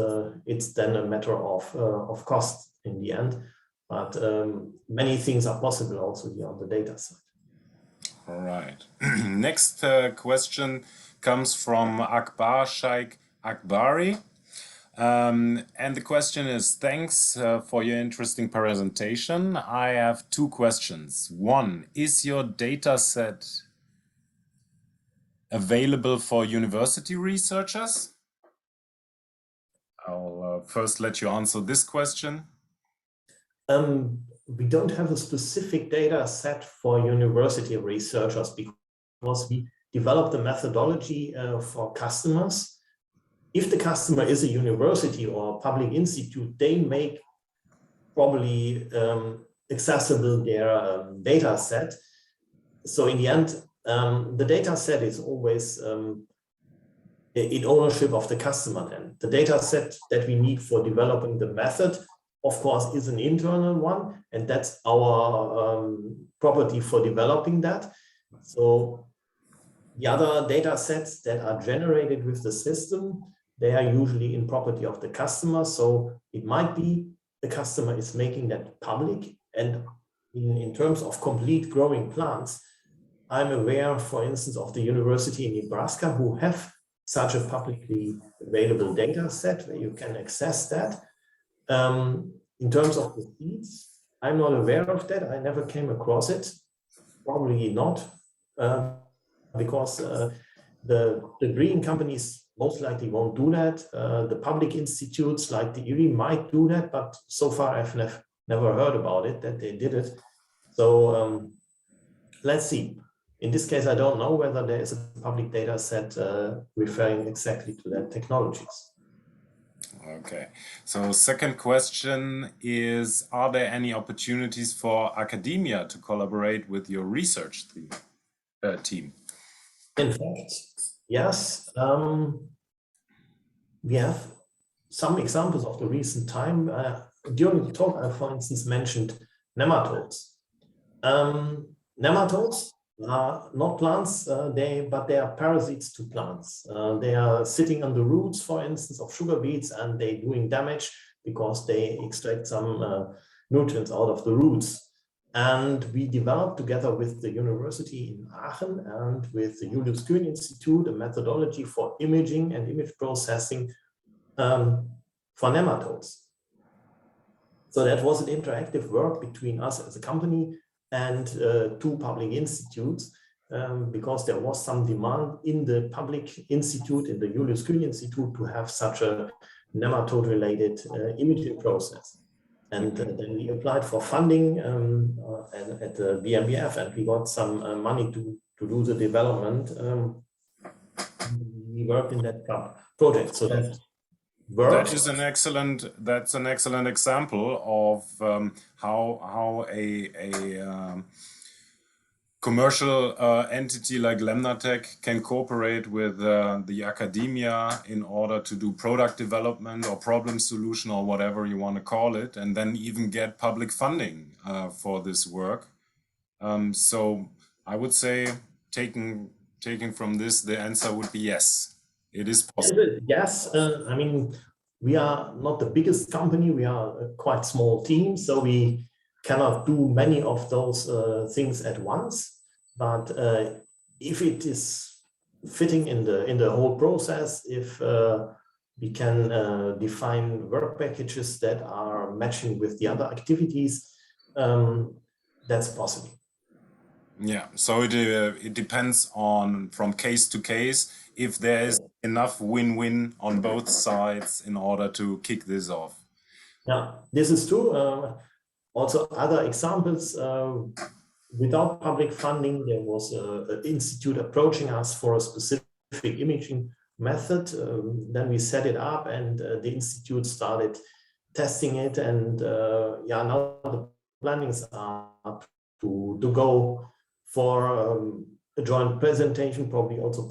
it's then a matter of cost in the end. But many things are possible also here on the data side. All right. Next question comes from Akbar Sheikh Akbari. And the question is, thanks for your interesting presentation. I have two questions. One, is your data set available for university researchers? I'll first let you answer this question. We don't have a specific data set for university researchers because we developed the methodology for customers. If the customer is a university or a public institute, they make probably accessible their data set. So in the end, the data set is always in ownership of the customer. Then the data set that we need for developing the method, of course, is an internal one, and that's our property for developing that. So the other data sets that are generated with the system, they are usually in property of the customer. So it might be the customer is making that public. And in terms of complete growing plants, I'm aware, for instance, of the University in Nebraska who have such a publicly available data set where you can access that. In terms of the seeds, I'm not aware of that. I never came across it. Probably not, because the breeding companies most likely won't do that. The public institutes like the IRI might do that, but so far I've never heard about it, that they did it. So let's see. In this case, I don't know whether there is a public data set referring exactly to that technologies. Okay, so second question is, are there any opportunities for academia to collaborate with your research team? In fact, yes. We have some examples of the recent time. During the talk, I, for instance, mentioned nematodes. Nematodes are not plants, but they are parasites to plants. They are sitting on the roots, for instance, of sugar beets, and they're doing damage because they extract some nutrients out of the roots. And we developed together with the university in Aachen and with the Julius Kühn Institute a methodology for imaging and image processing for nematodes. So that was an interactive work between us as a company and two public institutes, because there was some demand in the public institute, in the Julius Kühn Institute, to have such a nematode-related imaging process. And then we applied for funding at the BMBF, and we got some money to do the development. We worked in that project, so that works. That's an excellent example of how a commercial entity like LemnaTech can cooperate with the academia in order to do product development or problem solution or whatever you want to call it, and then even get public funding for this work. So I would say, taking from this, the answer would be yes. It is possible. Yes, I mean, we are not the biggest company. We are a quite small team, so we cannot do many of those things at once. But if it is fitting in the whole process, if we can define work packages that are matching with the other activities, that's possible. Yeah, so it depends on from case to case if there is enough win-win on both sides in order to kick this off. Yeah, this is true. Also, other examples without public funding, there was an institute approaching us for a specific imaging method. Then we set it up, and the institute started testing it. And yeah, now the plannings are to go for a joint presentation, probably also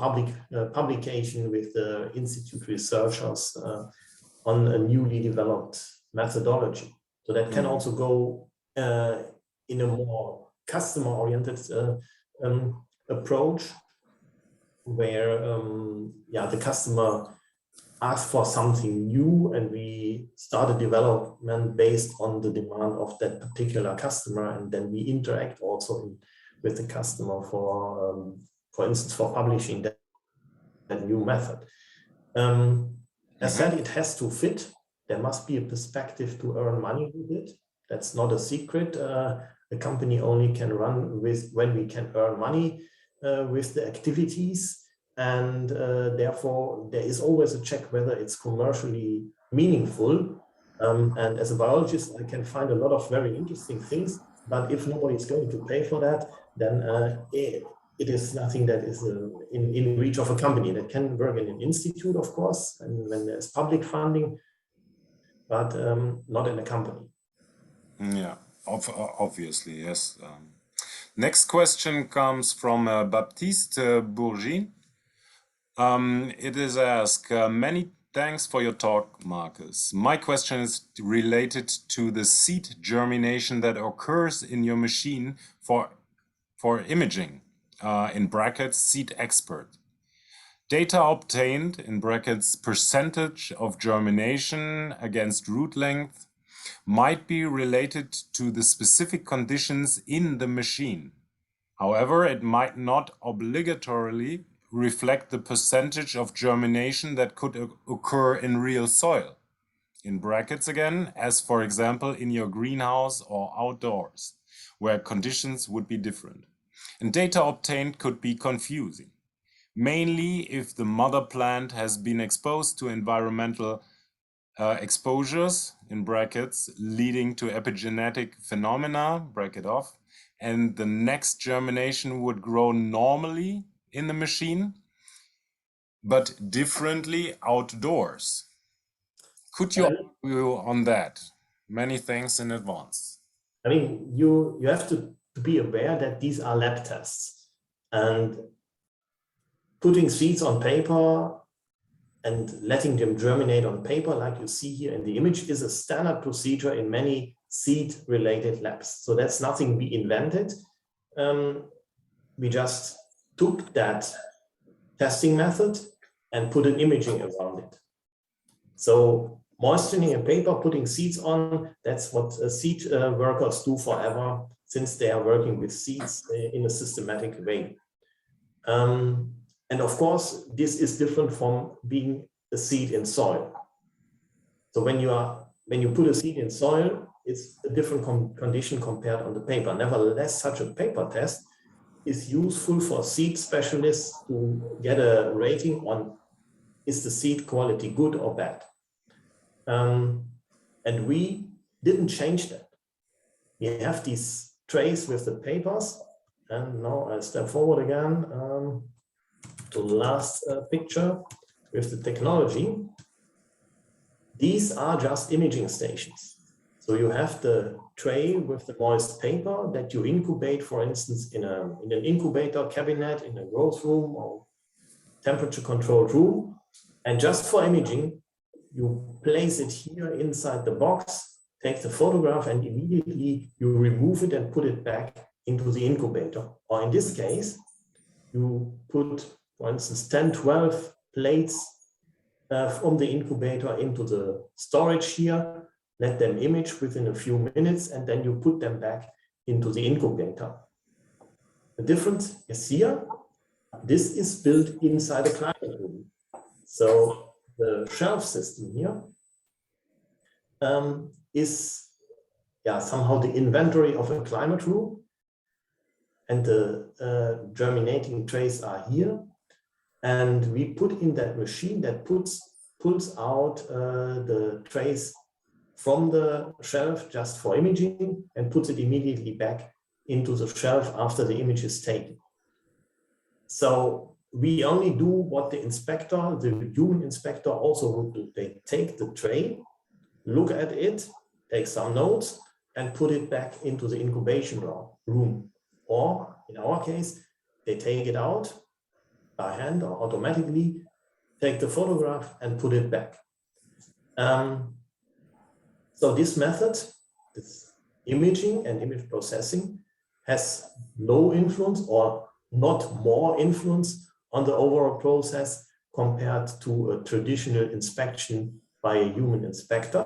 publication with the institute researchers on a newly developed methodology. So that can also go in a more customer-oriented approach, where yeah, the customer asks for something new, and we start a development based on the demand of that particular customer, and then we interact also with the customer for instance, for publishing that new method. As said, it has to fit. There must be a perspective to earn money with it. That's not a secret. The company only can run with when we can earn money with the activities, and therefore there is always a check whether it's commercially meaningful. And as a biologist, I can find a lot of very interesting things, but if nobody is going to pay for that, then it is nothing that is in reach of a company. That can work in an institute, of course, and when there's public funding, but not in a company. Yeah, obviously, yes. Next question comes from Baptiste Bourgi. It is asked, many thanks for your talk, Marcus. My question is related to the seed germination that occurs in your machine for imaging, in brackets, seed expert. Data obtained, in brackets, percentage of germination against root length, might be related to the specific conditions in the machine. However, it might not obligatorily reflect the percentage of germination that could occur in real soil, in brackets again, as for example in your greenhouse or outdoors, where conditions would be different. And data obtained could be confusing, mainly if the mother plant has been exposed to environmental exposures, in brackets, leading to epigenetic phenomena, bracket off, and the next germination would grow normally in the machine, but differently outdoors. Could you argue on that? Many thanks in advance. I mean, you have to be aware that these are lab tests, and putting seeds on paper and letting them germinate on paper, like you see here in the image, is a standard procedure in many seed-related labs. So that's nothing we invented. We just took that testing method and put an imaging around it. So moistening a paper, putting seeds on, that's what seed workers do forever, since they are working with seeds in a systematic way. And of course, this is different from being a seed in soil. So when you put a seed in soil, it's a different condition compared on the paper. Nevertheless, such a paper test is useful for seed specialists to get a rating on, is the seed quality good or bad? And we didn't change that. We have these trays with the papers, and now I step forward again to the last picture with the technology. These are just imaging stations. So you have the tray with the moist paper that you incubate, for instance, in an incubator cabinet, in a growth room or temperature controlled room. And just for imaging, you place it here inside the box, take the photograph, and immediately you remove it and put it back into the incubator. Or in this case, you put, for instance, 10, 12 plates from the incubator into the storage here, let them image within a few minutes, and then you put them back into the incubator. The difference is here. This is built inside a climate room. So the shelf system here is somehow the inventory of a climate room, and the germinating trays are here. And we put in that machine that pulls out the trays from the shelf just for imaging and puts it immediately back into the shelf after the image is taken. So we only do what the inspector, the human inspector, also would do. They take the tray, look at it, take some notes, and put it back into the incubation room. Or in our case, they take it out by hand or automatically, take the photograph and put it back. So this method, this imaging and image processing, has no influence or not more influence on the overall process compared to a traditional inspection by a human inspector.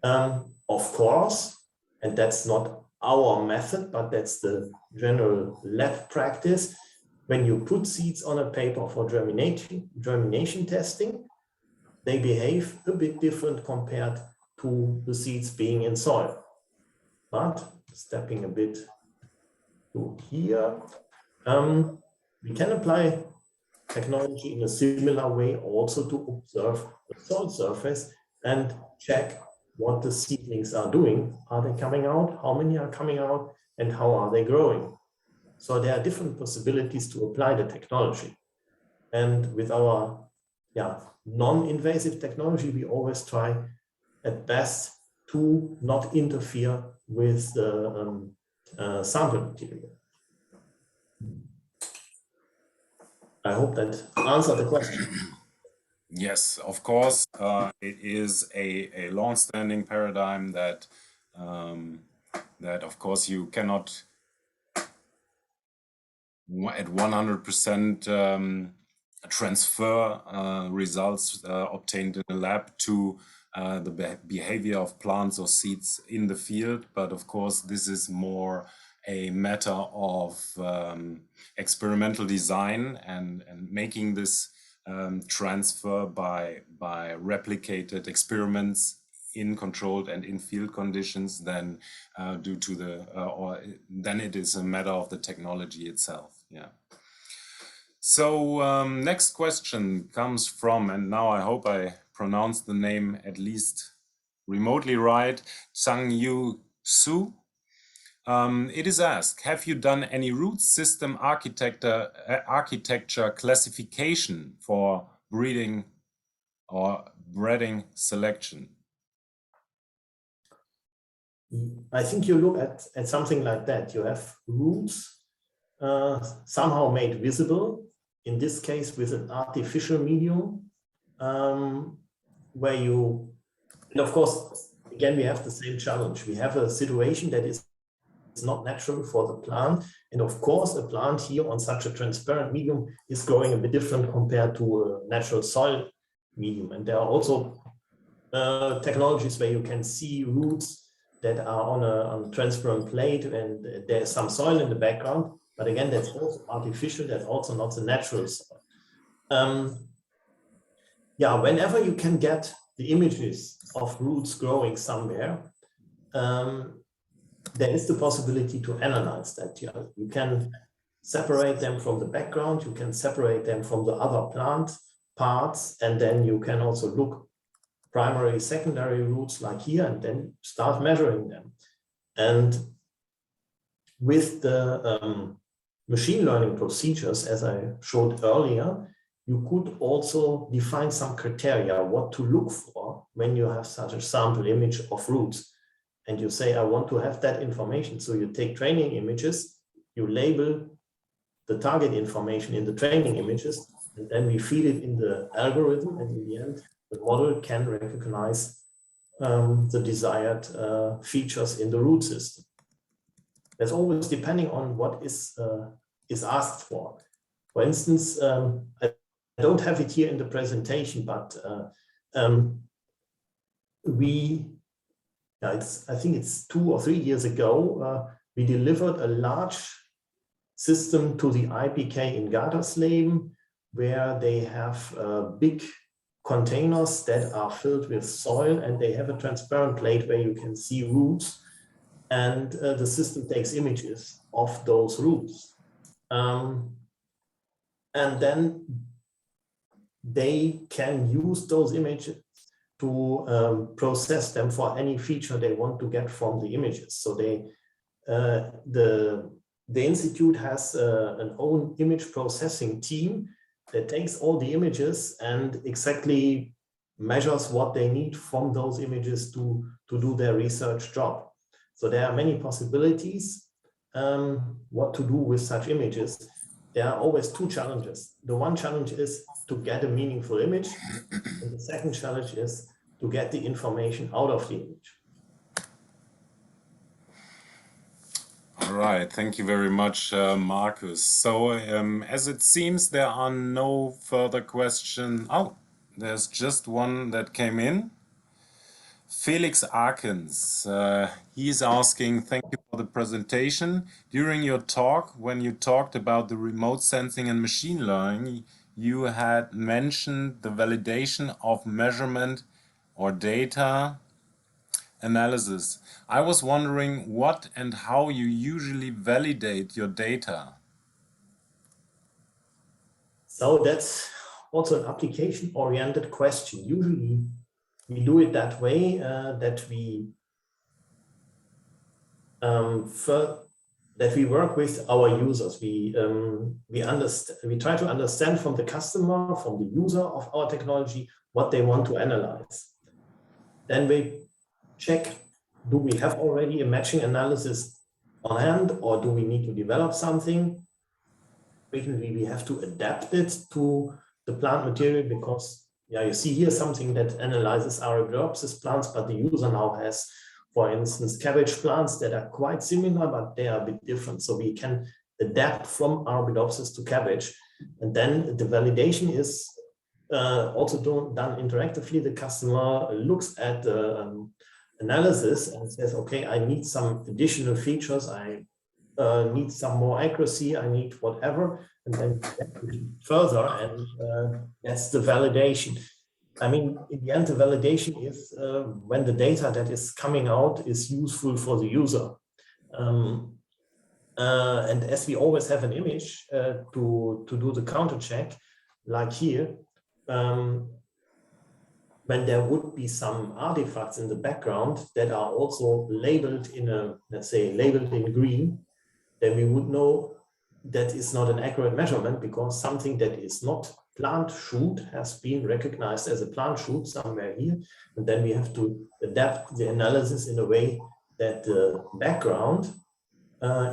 Of course, and that's not our method, but that's the general lab practice. When you put seeds on a paper for germination testing, they behave a bit different compared to the seeds being in soil. But stepping a bit to here, we can apply technology in a similar way also to observe the soil surface and check what the seedlings are doing. Are they coming out? How many are coming out? And how are they growing? So there are different possibilities to apply the technology. And with our non-invasive technology, we always try at best to not interfere with the sample material. I hope that answered the question. Yes, of course, it is a long-standing paradigm that that of course you cannot at 100% transfer results obtained in a lab to the behavior of plants or seeds in the field. But of course, this is more a matter of experimental design and making this transfer by replicated experiments in controlled and in field conditions than due to the then it is a matter of the technology itself. Yeah. So next question comes from, and now I hope I pronounced the name at least remotely right, Chang-Yu Su. It is asked, have you done any root system architecture classification for breeding or breeding selection? I think you look at something like that. You have roots somehow made visible, in this case with an artificial medium, where you, and of course, again, we have the same challenge. We have a situation that is not natural for the plant. And of course, a plant here on such a transparent medium is growing a bit different compared to a natural soil medium. And there are also technologies where you can see roots that are on a transparent plate and there's some soil in the background. But again, that's also artificial. That's also not the natural soil. Whenever you can get the images of roots growing somewhere, there is the possibility to analyze that. You can separate them from the background, you can separate them from the other plant parts, and then you can also look primary, secondary roots like here, and then start measuring them. And with the machine learning procedures, as I showed earlier, you could also define some criteria, what to look for when you have such a sample image of roots. And you say, I want to have that information. So you take training images, you label the target information in the training images, and then we feed it in the algorithm. And in the end, the model can recognize the desired features in the root system. That's always depending on what is asked for. For instance, I don't have it here in the presentation, but I think it's 2 or 3 years ago, we delivered a large system to the IPK in Gadersleben, where they have big containers that are filled with soil, and they have a transparent plate where you can see roots, and the system takes images of those roots. And then they can use those images to process them for any feature they want to get from the images. So they the institute has an own image processing team that takes all the images and exactly measures what they need from those images to do their research job. So there are many possibilities what to do with such images. There are always two challenges. The one challenge is to get a meaningful image, and the second challenge is to get the information out of the image. All right, thank you very much, Markus. So as it seems there are no further questions. Oh, there's just one that came in. Felix Arkens, he's asking, thank you for the presentation. During your talk, when you talked about the remote sensing and machine learning, you had mentioned the validation of measurement or data analysis. I was wondering what and how you usually validate your data. So that's also an application-oriented question. Usually we do it that way, that we work with our users. We try to understand from the customer, from the user of our technology, what they want to analyze. Then we check, do we have already a matching analysis on hand, or do we need to develop something? Frequently, we have to adapt it to the plant material because, yeah, you see here something that analyzes Arabidopsis plants, but the user now has, for instance, cabbage plants that are quite similar, but they are a bit different. So we can adapt from Arabidopsis to cabbage. And then the validation is also done interactively. The customer looks at the analysis and says, okay, I need some additional features. I need some more accuracy. I need whatever. And then further, and that's the validation. I mean, in the end, the validation is when the data that is coming out is useful for the user. And as we always have an image to do the counter check, like here, when there would be some artifacts in the background that are also labeled in a, let's say, labeled in green, then we would know that is not an accurate measurement because something that is not plant shoot has been recognized as a plant shoot somewhere here. And then we have to adapt the analysis in a way that the background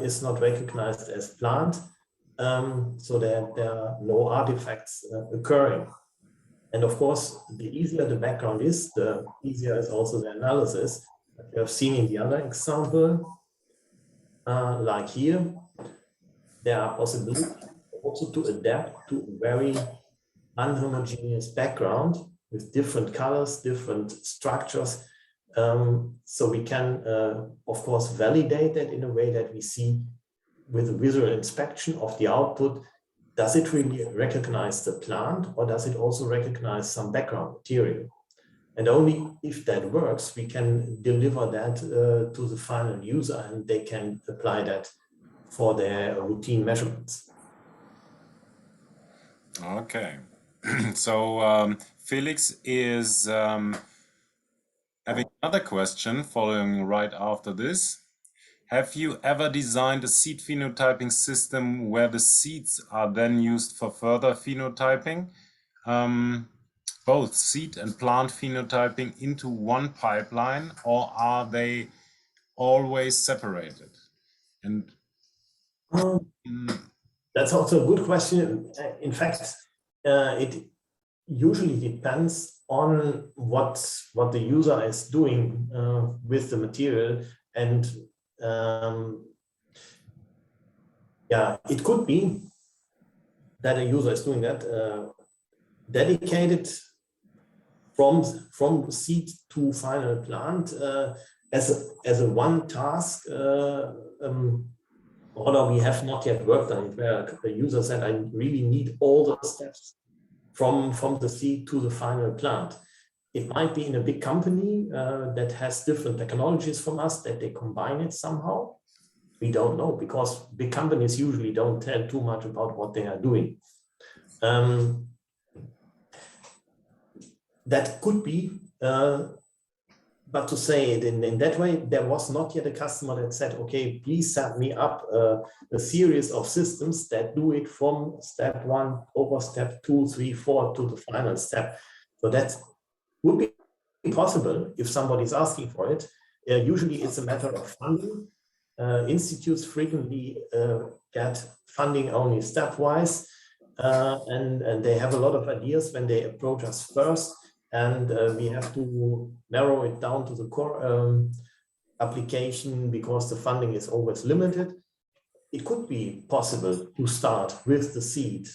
is not recognized as plant, so that there are no artifacts occurring. And of course, the easier the background is, the easier is also the analysis. You have seen in the other example, like here, there are possibilities also to adapt to a very unhomogeneous background with different colors, different structures. So we can, of course, validate that in a way that we see with a visual inspection of the output, does it really recognize the plant or does it also recognize some background material? And only if that works, we can deliver that to the final user and they can apply that for their routine measurements. Okay. So Felix is having another question following right after this. Have you ever designed a seed phenotyping system where the seeds are then used for further phenotyping? Both seed and plant phenotyping into one pipeline, or are they always separated? And that's also a good question. In fact, it usually depends on what the user is doing with the material, and yeah, it could be that a user is doing that dedicated from seed to final plant as a one task, although we have not yet worked on it, where the user said, I really need all the steps from the seed to the final plant. It might be in a big company that has different technologies from us, that they combine it somehow. We don't know, because big companies usually don't tell too much about what they are doing. That could be but to say it in that way, there was not yet a customer that said, okay, please set me up a series of systems that do it from step 1 over step 2, 3, 4 to the final step. So that would be possible if somebody's asking for it. Usually it's a matter of funding. Institutes frequently get funding only stepwise, and they have a lot of ideas when they approach us first. And we have to narrow it down to the core application because the funding is always limited. It could be possible to start with the seed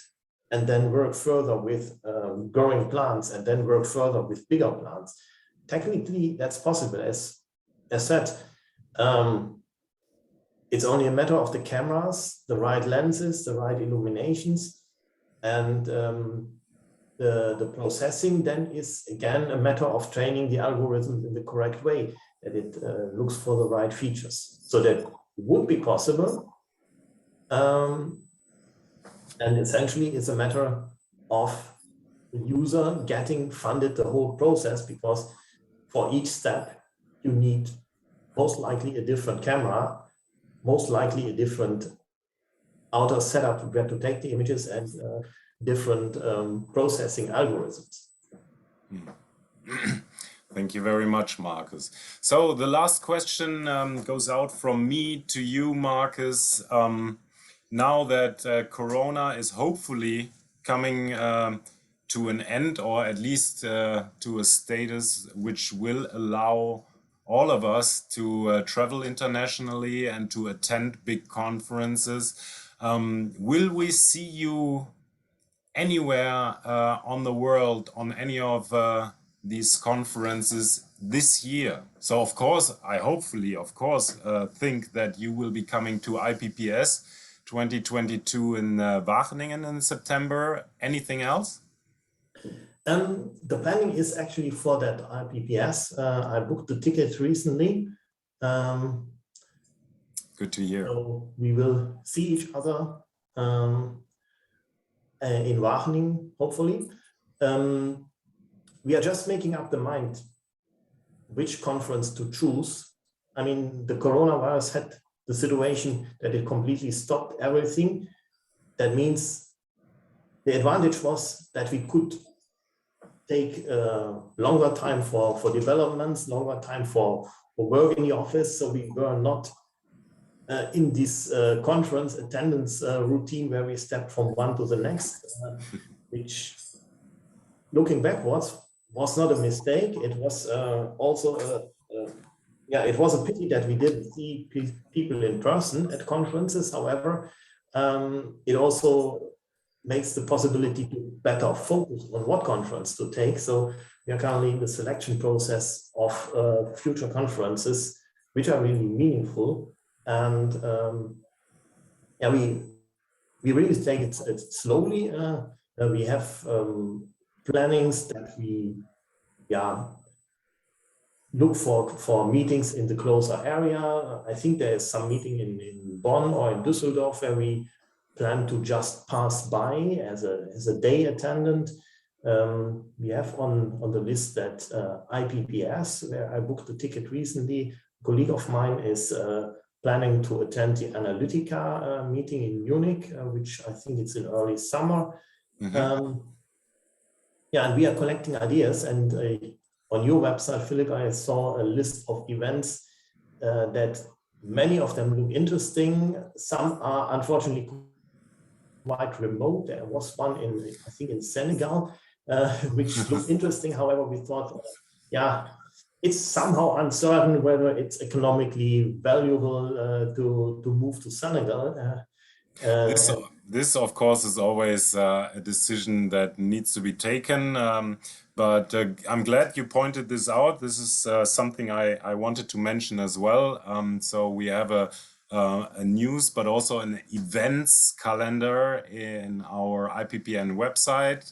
and then work further with growing plants and then work further with bigger plants. Technically, that's possible. As said, it's only a matter of the cameras, the right lenses, the right illuminations, and the processing then is again a matter of training the algorithm in the correct way, that it looks for the right features. So that would be possible. And essentially it's a matter of the user getting funded the whole process, because for each step you need most likely a different camera, most likely a different outer setup where to take the images, and different processing algorithms. Thank you very much, Marcus. So the last question goes out from me to you, Marcus. Now that Corona is hopefully coming to an end, or at least to a status which will allow all of us to travel internationally and to attend big conferences, will we see you anywhere on the world on any of these conferences this year? So of course, I hopefully, of course, think that you will be coming to IPPS 2022 in Wageningen in September. Anything else? The planning is actually for that IPPS. I booked the ticket recently. Good to hear. So we will see each other in Wageningen, hopefully. We are just making up the mind which conference to choose. I mean, the coronavirus had the situation that it completely stopped everything. That means the advantage was that we could take longer time for developments, longer time for work in the office. So we were not in this conference attendance routine where we step from one to the next, which, looking backwards, was not a mistake. It was also it was a pity that we didn't see people in person at conferences. However, it also makes the possibility to better focus on what conference to take. So we are currently in the selection process of future conferences, which are really meaningful. And we really take it slowly. We have plannings that we look for meetings in the closer area. I think there is some meeting in Bonn or in Düsseldorf where we plan to just pass by as a day attendant. We have on the list that IPPS, where I booked the ticket recently. A colleague of mine is planning to attend the Analytica meeting in Munich, which I think it's in early summer. Mm-hmm. And we are collecting ideas. And on your website, Philip, I saw a list of events that many of them look interesting. Some are unfortunately quite remote. There was one I think in Senegal, which looked interesting. However, we thought, it's somehow uncertain whether it's economically valuable to move to Senegal. This, of course, is always a decision that needs to be taken. But I'm glad you pointed this out. This is something I wanted to mention as well. So we have a news, but also an events calendar in our IPPN website,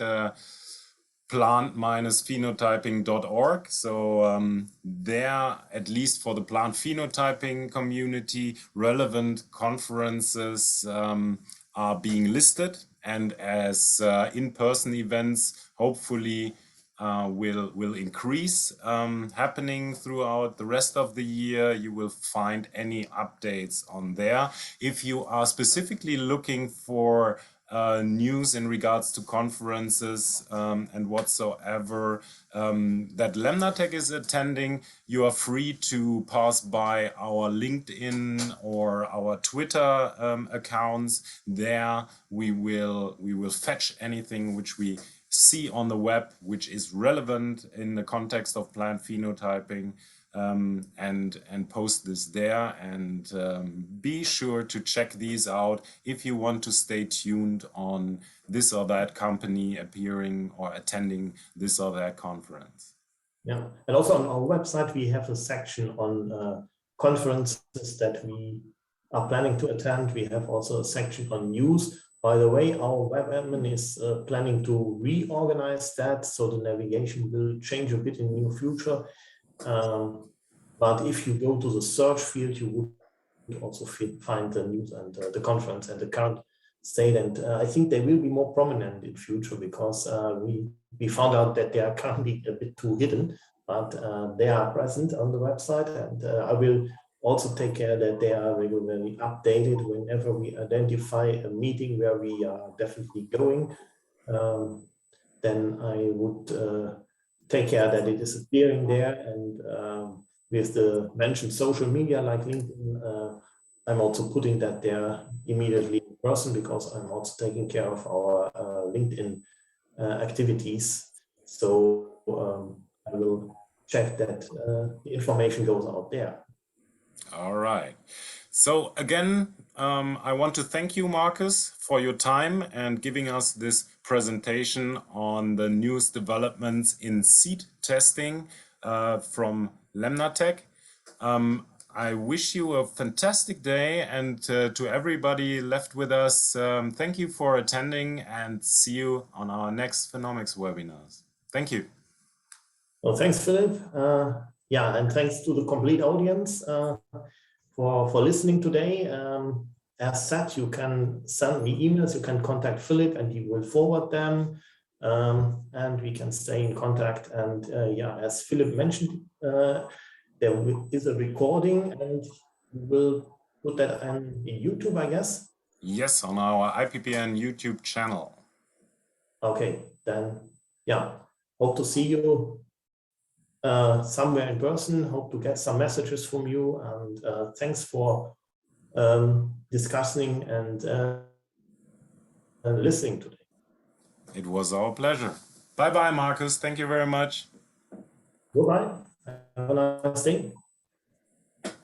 plant-phenotyping.org. So there, at least for the plant phenotyping community, relevant conferences are being listed, and as in-person events, hopefully will increase, happening throughout the rest of the year. You will find any updates on there. If you are specifically looking for news in regards to conferences and whatsoever that LemnaTech is attending, you are free to pass by our LinkedIn or our Twitter accounts. There we will fetch anything which we see on the web which is relevant in the context of plant phenotyping, and post this there, and be sure to check these out if you want to stay tuned on this or that company appearing or attending this or that conference. Yeah, and also on our website we have a section on conferences that we are planning to attend. We have also a section on news. By the way, our web admin is planning to reorganize that, so the navigation will change a bit in the near future. But if you go to the search field, you would also find the news and the conference and the current state. And I think they will be more prominent in future, because we found out that they are currently a bit too hidden, but they are present on the website. And I will also take care that they are regularly updated whenever we identify a meeting where we are definitely going. Then I would take care that it is appearing there. And with the mentioned social media like LinkedIn, I'm also putting that there immediately in person, because I'm also taking care of our LinkedIn activities. So I will check that the information goes out there. All right. So again, I want to thank you, Marcus, for your time and giving us this presentation on the newest developments in seed testing from LemnaTech. I wish you a fantastic day, and to everybody left with us, thank you for attending, and see you on our next Phenomics webinars. Thank you. Well, thanks, Philip. Yeah, and thanks to the complete audience for listening today. As said, you can send me emails, you can contact Philip and he will forward them, and we can stay in contact. And yeah, as Philip mentioned, there is a recording, and we will put that on YouTube, I guess. Yes, on our IPPN YouTube channel. Okay, then yeah, hope to see you somewhere in person. Hope to get some messages from you, and thanks for discussing and listening today. It was our pleasure. Bye-bye, Marcus. Thank you very much. Goodbye. Have a nice day.